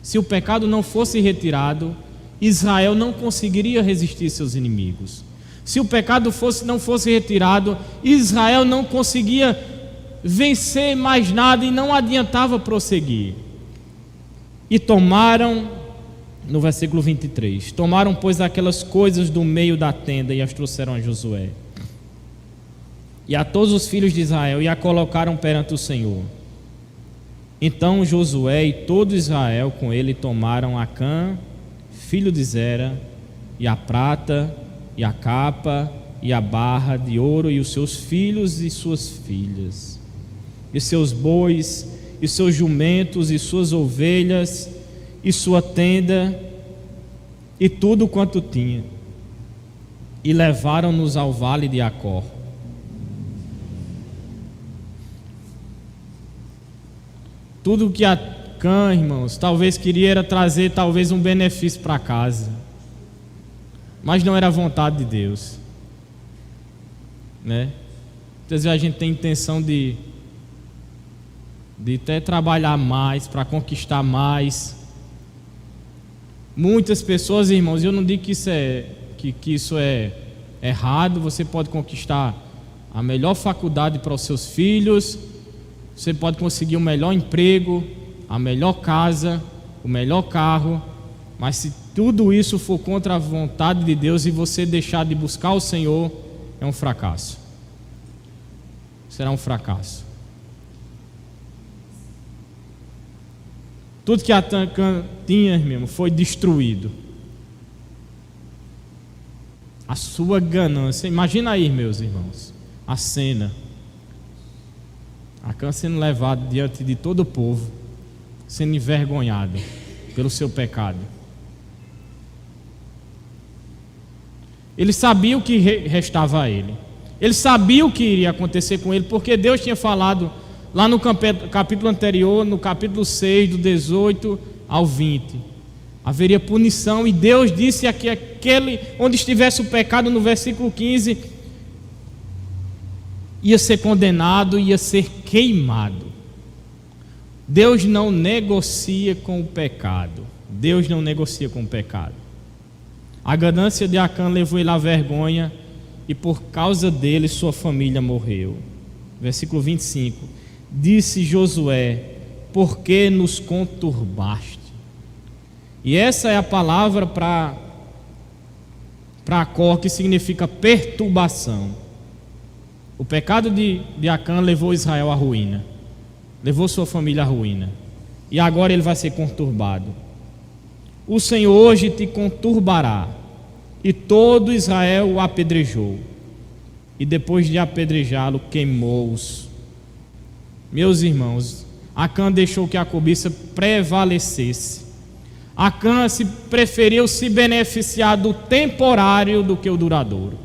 Se o pecado não fosse retirado, Israel não conseguiria resistir seus inimigos. Se o pecado não fosse retirado, Israel não conseguia vencer mais nada e não adiantava prosseguir. E tomaram, no versículo 23, tomaram, pois, aquelas coisas do meio da tenda e as trouxeram a Josué e a todos os filhos de Israel, e a colocaram perante o Senhor. Então Josué e todo Israel com ele tomaram Acã, filho de Zera, e a prata, e a capa, e a barra de ouro, e os seus filhos e suas filhas, e seus bois, e seus jumentos, e suas ovelhas, e sua tenda, e tudo quanto tinha, e levaram-nos ao vale de Acor. Tudo que Acã, irmãos, talvez queria era trazer talvez um benefício para casa, mas não era a vontade de Deus, né? Muitas vezes a gente tem intenção de até trabalhar mais para conquistar mais. Muitas pessoas, irmãos, eu não digo que isso é errado. Você pode conquistar a melhor faculdade para os seus filhos, você pode conseguir o melhor emprego, a melhor casa, o melhor carro, mas se tudo isso for contra a vontade de Deus e você deixar de buscar o Senhor, é um fracasso. Será um fracasso. Tudo que Acã tinha, irmão, foi destruído. A sua ganância. Imagina aí, meus irmãos, a cena. Acã sendo levado diante de todo o povo, sendo envergonhado pelo seu pecado. Ele sabia o que restava a ele. Ele sabia o que iria acontecer com ele, porque Deus tinha falado lá no capítulo anterior, no capítulo 6, do 18 ao 20. Haveria punição, e Deus disse que aquele onde estivesse o pecado, no versículo 15, ia ser condenado, ia ser queimado. Deus não negocia com o pecado. Deus não negocia com o pecado. A ganância de Acã levou ele à vergonha, e por causa dele sua família morreu. Versículo 25. Disse Josué: por que nos conturbaste? E essa é a palavra para Acor, que significa perturbação. O pecado de Acã levou Israel à ruína, levou sua família à ruína. e agora ele vai ser conturbado. O Senhor hoje te conturbará. E todo Israel o apedrejou, e depois de apedrejá-lo, queimou-os. Meus irmãos, Acã deixou que a cobiça prevalecesse. Acã preferiu se beneficiar do temporário do que o duradouro.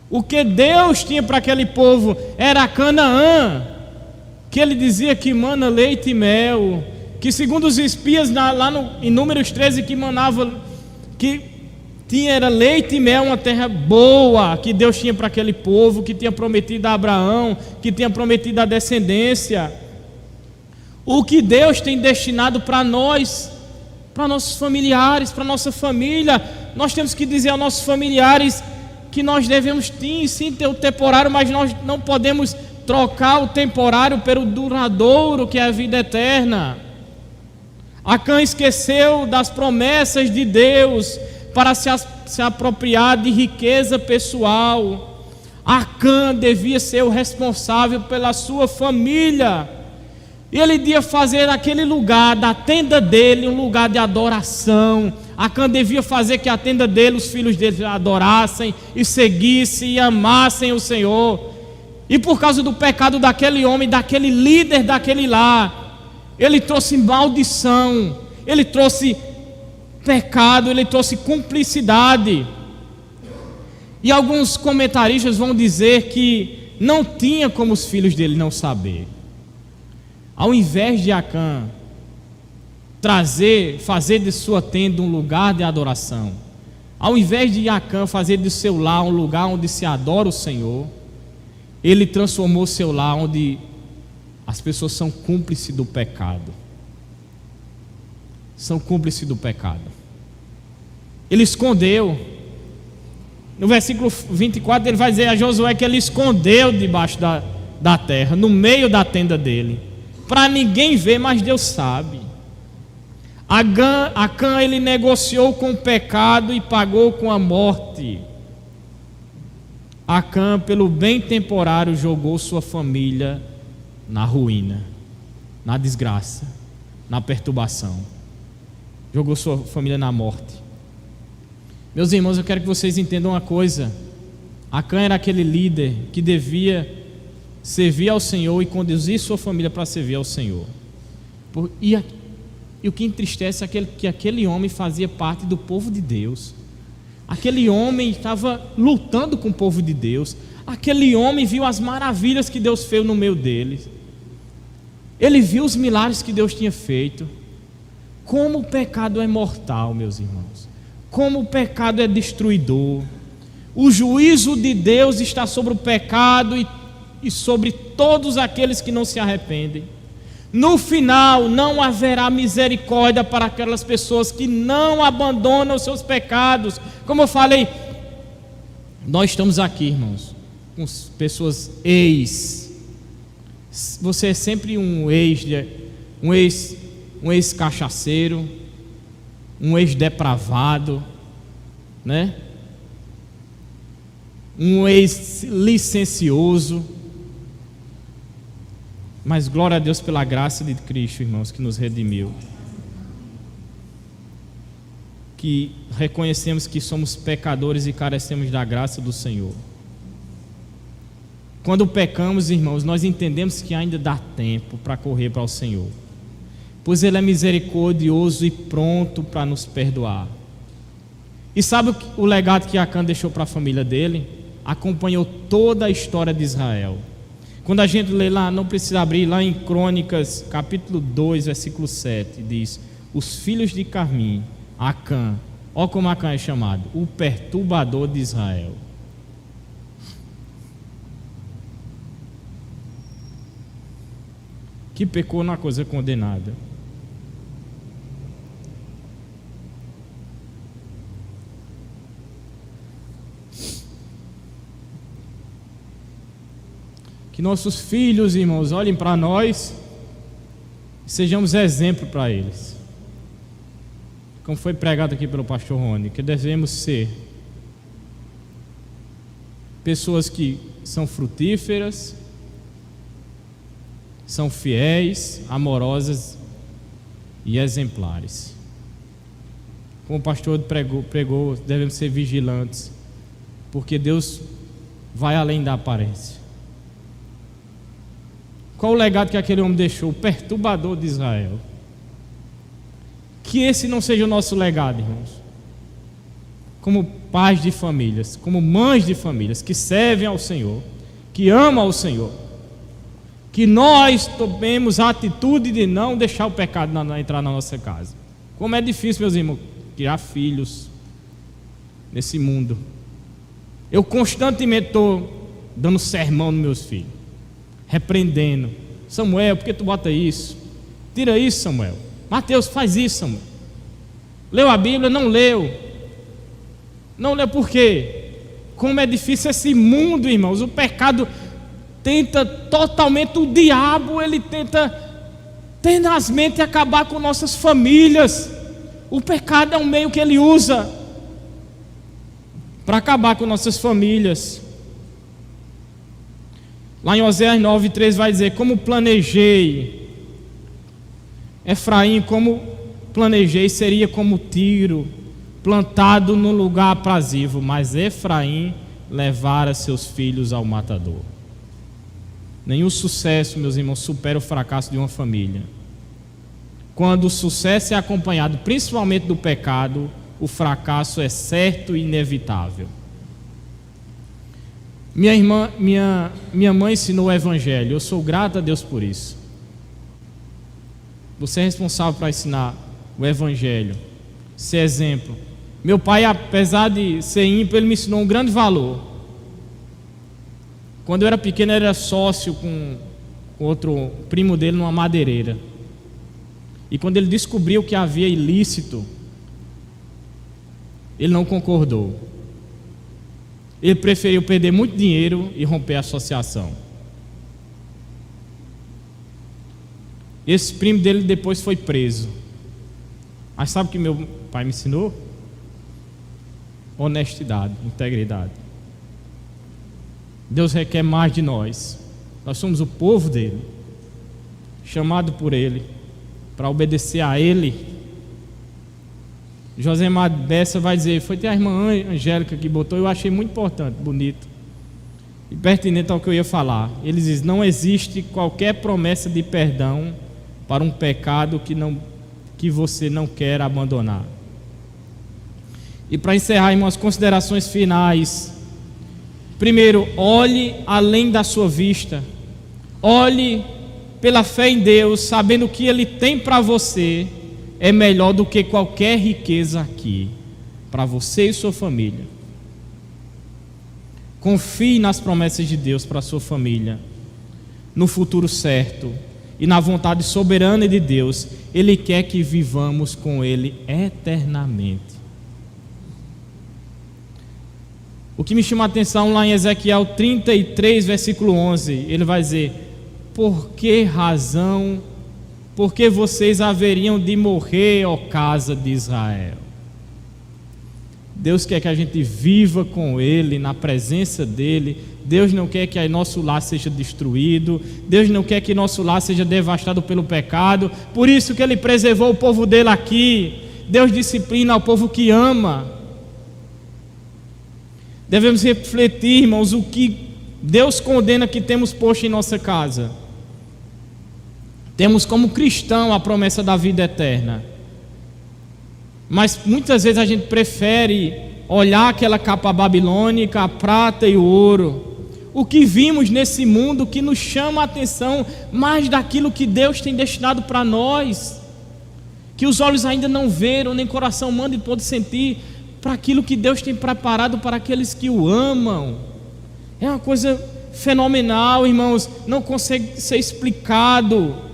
O que Deus tinha para aquele povo era Canaã, que ele dizia que mana leite e mel, que segundo os espias em Números 13, que manava, que era leite e mel, uma terra boa que Deus tinha para aquele povo, que tinha prometido a Abraão, que tinha prometido a descendência. O que Deus tem destinado para nós, para nossos familiares, para nossa família, nós temos que dizer aos nossos familiares que nós devemos sim ter o temporário, mas nós não podemos trocar o temporário pelo duradouro, que é a vida eterna. Acã esqueceu das promessas de Deus para se apropriar de riqueza pessoal. Acã devia ser o responsável pela sua família. E ele devia fazer naquele lugar da tenda dele um lugar de adoração. Acã devia fazer que a tenda dele, os filhos dele adorassem e seguissem e amassem o Senhor. E por causa do pecado daquele homem, daquele líder daquele lar, ele trouxe maldição, ele trouxe pecado, ele trouxe cumplicidade. E alguns comentaristas vão dizer que não tinha como os filhos dele não saber. Ao invés de Acã fazer de sua tenda um lugar de adoração, ao invés de Acã fazer de seu lar um lugar onde se adora o Senhor, ele transformou seu lar onde as pessoas são cúmplices do pecado. São cúmplices do pecado. Ele escondeu. No versículo 24 ele vai dizer a Josué que ele escondeu debaixo da terra, no meio da tenda dele, para ninguém ver, mas Deus sabe. Acã ele negociou com o pecado e pagou com a morte. Acã, pelo bem temporário, jogou sua família na ruína, na desgraça, na perturbação. Jogou sua família na morte. Meus irmãos, eu quero que vocês entendam uma coisa. Acã era aquele líder que devia servir ao Senhor e conduzir sua família para servir ao Senhor. E o que entristece é que aquele homem fazia parte do povo de Deus. Aquele homem estava lutando com o povo de Deus. Aquele homem viu as maravilhas que Deus fez no meio deles. Ele viu os milagres que Deus tinha feito. Como o pecado é mortal, meus irmãos. Como o pecado é destruidor. O juízo de Deus está sobre o pecado e sobre todos aqueles que não se arrependem. No final não haverá misericórdia para aquelas pessoas que não abandonam os seus pecados. Como eu falei, nós estamos aqui, irmãos, com pessoas Você é sempre um ex-cachaceiro, um ex-depravado, né? Um ex-licencioso. Mas glória a Deus pela graça de Cristo, irmãos, que nos redimiu. Que reconhecemos que somos pecadores e carecemos da graça do Senhor. Quando pecamos, irmãos, nós entendemos que ainda dá tempo para correr para o Senhor, pois Ele é misericordioso e pronto para nos perdoar. E sabe o legado que Acã deixou para a família dele? Acompanhou toda a história de Israel. Quando a gente lê lá, não precisa abrir, lá em Crônicas, capítulo 2, versículo 7, diz: os filhos de Carmim, Acã, olha como Acã é chamado, o perturbador de Israel. Que pecou na coisa condenada. Que nossos filhos, irmãos, olhem para nós e sejamos exemplo para eles. Como foi pregado aqui pelo pastor Rony, que devemos ser pessoas que são frutíferas, são fiéis, amorosas e exemplares. Como o pastor pregou, devemos ser vigilantes, porque Deus vai além da aparência. Qual o legado que aquele homem deixou? O perturbador de Israel. Que esse não seja o nosso legado, irmãos. Como pais de famílias, como mães de famílias que servem ao Senhor, que amam ao Senhor, que nós tomemos a atitude de não deixar o pecado entrar na nossa casa. Como é difícil, meus irmãos, criar filhos nesse mundo. Eu constantemente estou dando sermão nos meus filhos, repreendendo. Samuel, por que tu bota isso? Tira isso, Samuel. Mateus, faz isso, Samuel. Leu a Bíblia? Não leu. Não leu por quê? Como é difícil esse mundo, irmãos. O pecado tenta totalmente, o diabo, ele tenta tenazmente acabar com nossas famílias. O pecado é um meio que ele usa para acabar com nossas famílias. Lá em Oséias 9:3 vai dizer: como planejei, Efraim, como planejei, seria como Tiro, plantado no lugar aprazível, mas Efraim levara seus filhos ao matador. Nenhum sucesso, meus irmãos, supera o fracasso de uma família. Quando o sucesso é acompanhado principalmente do pecado, o fracasso é certo e inevitável. Minha mãe ensinou o Evangelho. Eu sou grato a Deus por isso. Você é responsável para ensinar o Evangelho, ser exemplo. Meu pai, apesar de ser ímpio, ele me ensinou um grande valor. Quando eu era pequeno, ele era sócio com outro primo dele numa madeireira. E quando ele descobriu que havia ilícito, ele não concordou. Ele preferiu perder muito dinheiro e romper a associação. Esse primo dele depois foi preso. Mas sabe o que meu pai me ensinou? Honestidade, integridade. Deus requer mais de nós. Nós somos o povo dele, chamado por ele, para obedecer a ele. Josemar Bessa vai dizer: foi ter a irmã Angélica que botou, eu achei muito importante, bonito e pertinente ao que eu ia falar. Ele diz: não existe qualquer promessa de perdão para um pecado que você não quer abandonar. E para encerrar, irmãos, considerações finais. Primeiro, olhe além da sua vista. Olhe pela fé em Deus, sabendo que Ele tem para você é melhor do que qualquer riqueza aqui, para você e sua família. Confie nas promessas de Deus para a sua família, no futuro certo e na vontade soberana de Deus. Ele quer que vivamos com Ele eternamente. O que me chama a atenção lá em Ezequiel 33, versículo 11, ele vai dizer: por que razão, por que vocês haveriam de morrer, ó casa de Israel? Deus quer que a gente viva com Ele, na presença dEle. Deus não quer que nosso lar seja destruído. Deus não quer que nosso lar seja devastado pelo pecado. Por isso que Ele preservou o povo dEle aqui. Deus disciplina o povo que ama. Devemos refletir, irmãos, o que Deus condena que temos posto em nossa casa. Temos como cristão a promessa da vida eterna, mas muitas vezes a gente prefere olhar aquela capa babilônica, a prata e o ouro, o que vimos nesse mundo que nos chama a atenção mais daquilo que Deus tem destinado para nós, que os olhos ainda não viram, nem coração humano pode sentir, para aquilo que Deus tem preparado para aqueles que o amam. É uma coisa fenomenal, irmãos, não consegue ser explicado.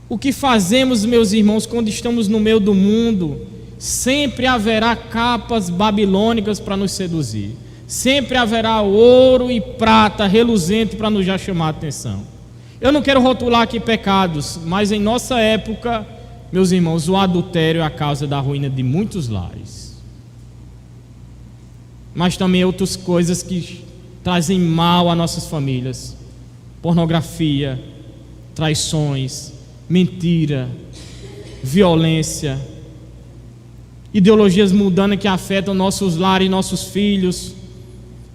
O que fazemos, meus irmãos, quando estamos no meio do mundo? Sempre haverá capas babilônicas para nos seduzir. Sempre haverá ouro e prata reluzente para nos já chamar a atenção. Eu não quero rotular aqui pecados, mas em nossa época, meus irmãos, o adultério é a causa da ruína de muitos lares. Mas também outras coisas que trazem mal a nossas famílias: pornografia, traições, mentira, violência, ideologias mundanas que afetam nossos lares e nossos filhos.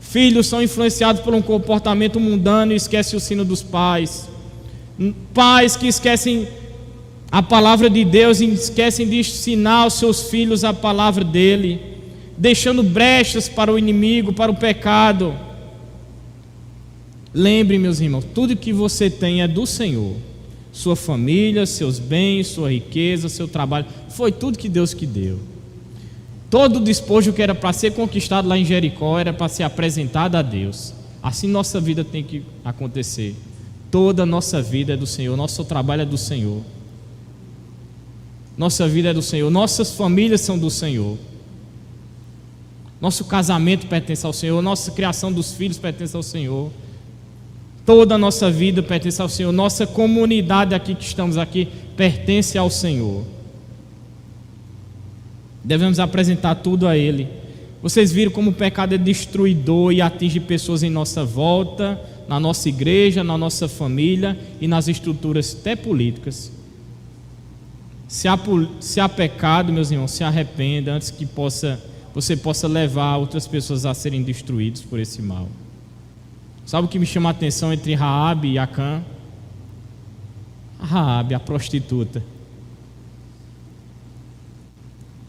Filhos são influenciados por um comportamento mundano e esquecem o ensino dos pais. Pais que esquecem a palavra de Deus e esquecem de ensinar aos seus filhos a palavra dele, deixando brechas para o inimigo, para o pecado. Lembre, meus irmãos, tudo que você tem é do Senhor. Sua família, seus bens, sua riqueza, seu trabalho, foi tudo que Deus que deu. Todo o despojo que era para ser conquistado lá em Jericó era para ser apresentado a Deus. Assim nossa vida tem que acontecer. Toda a nossa vida é do Senhor, nosso trabalho é do Senhor. Nossa vida é do Senhor, nossas famílias são do Senhor. Nosso casamento pertence ao Senhor, nossa criação dos filhos pertence ao Senhor. Toda a nossa vida pertence ao Senhor, nossa comunidade aqui que estamos aqui pertence ao Senhor. Devemos apresentar tudo a Ele. Vocês viram como o pecado é destruidor e atinge pessoas em nossa volta, na nossa igreja, na nossa família e nas estruturas até políticas. Se há pecado, meus irmãos, se arrependa antes que você possa levar outras pessoas a serem destruídas por esse mal. Sabe o que me chama a atenção entre Raabe e Acã? A Raabe, a prostituta.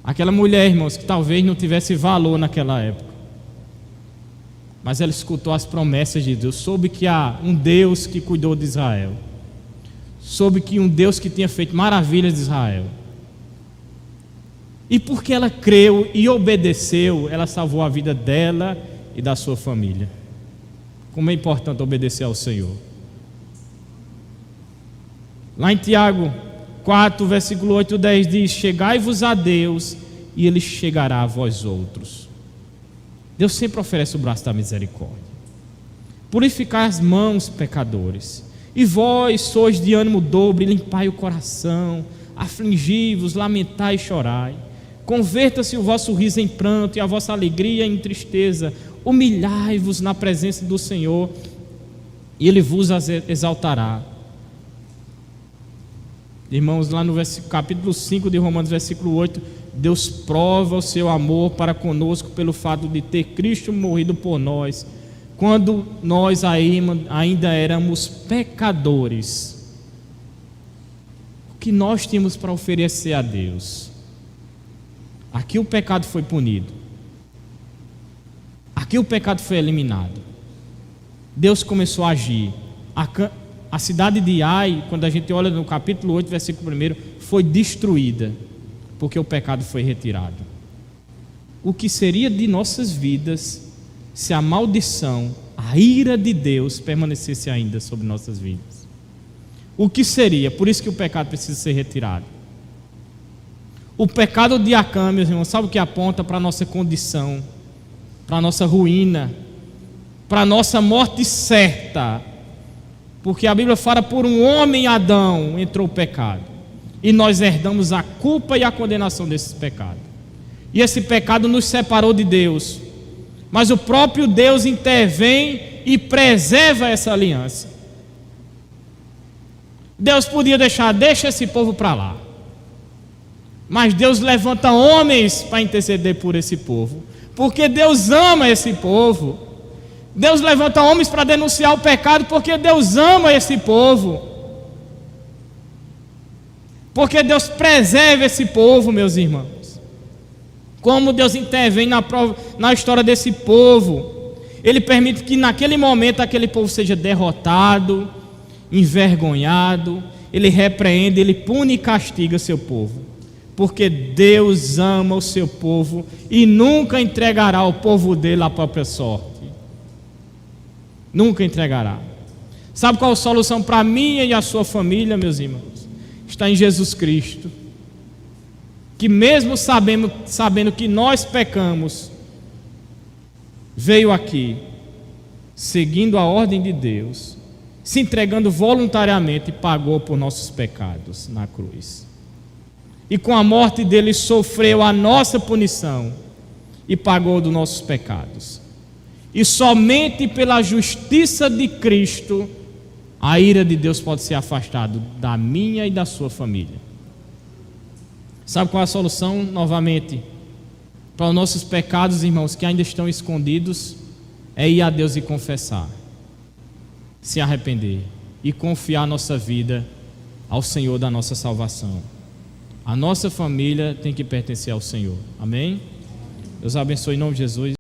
Aquela mulher, irmãos, que talvez não tivesse valor naquela época, mas ela escutou as promessas de Deus, soube que há um Deus que cuidou de Israel, soube que um Deus que tinha feito maravilhas de Israel, e porque ela creu e obedeceu, ela salvou a vida dela e da sua família. Como é importante obedecer ao Senhor. Lá em Tiago 4, versículo 8 e 10 diz: chegai-vos a Deus e Ele chegará a vós outros. Deus sempre oferece o braço da misericórdia. Purificai as mãos, pecadores, e vós sois de ânimo dobre, limpai o coração, afligi-vos, lamentai e chorai. Converta-se o vosso riso em pranto e a vossa alegria em tristeza. Humilhai-vos na presença do Senhor e Ele vos exaltará. Irmãos, lá no capítulo 5 de Romanos, versículo 8, Deus prova o seu amor para conosco pelo fato de ter Cristo morrido por nós, quando nós ainda éramos pecadores. O que nós tínhamos para oferecer a Deus? Aqui o pecado foi punido. Aqui o pecado foi eliminado. Deus começou a agir. A cidade de Ai, quando a gente olha no capítulo 8, versículo 1, foi destruída, porque o pecado foi retirado. O que seria de nossas vidas se a maldição, a ira de Deus permanecesse ainda sobre nossas vidas? O que seria? Por isso que o pecado precisa ser retirado. O pecado de Acã, meus irmãos, sabe o que aponta para a nossa condição, para a nossa ruína, para a nossa morte certa? Porque a Bíblia fala: por um homem, Adão, entrou o pecado, e nós herdamos a culpa e a condenação desse pecado. E esse pecado nos separou de Deus, mas o próprio Deus intervém e preserva essa aliança. Deus podia deixa esse povo para lá, mas Deus levanta homens para interceder por esse povo, porque Deus ama esse povo. Deus levanta homens para denunciar o pecado, porque Deus ama esse povo, porque Deus preserva esse povo, meus irmãos. Como Deus intervém na história desse povo. Ele permite que naquele momento aquele povo seja derrotado, envergonhado. Ele repreende, ele pune e castiga seu povo, porque Deus ama o seu povo e nunca entregará ao povo dele a própria sorte. Nunca entregará. Sabe qual a solução para mim e a sua família, meus irmãos? Está em Jesus Cristo, que mesmo sabendo que nós pecamos, veio aqui, seguindo a ordem de Deus, se entregando voluntariamente, e pagou por nossos pecados na cruz. E com a morte dele sofreu a nossa punição e pagou dos nossos pecados. E somente pela justiça de Cristo a ira de Deus pode ser afastada da minha e da sua família. Sabe qual é a solução? Novamente, para os nossos pecados, irmãos, que ainda estão escondidos, é ir a Deus e confessar, se arrepender e confiar a nossa vida ao Senhor da nossa salvação. A nossa família tem que pertencer ao Senhor. Amém? Deus abençoe em nome de Jesus.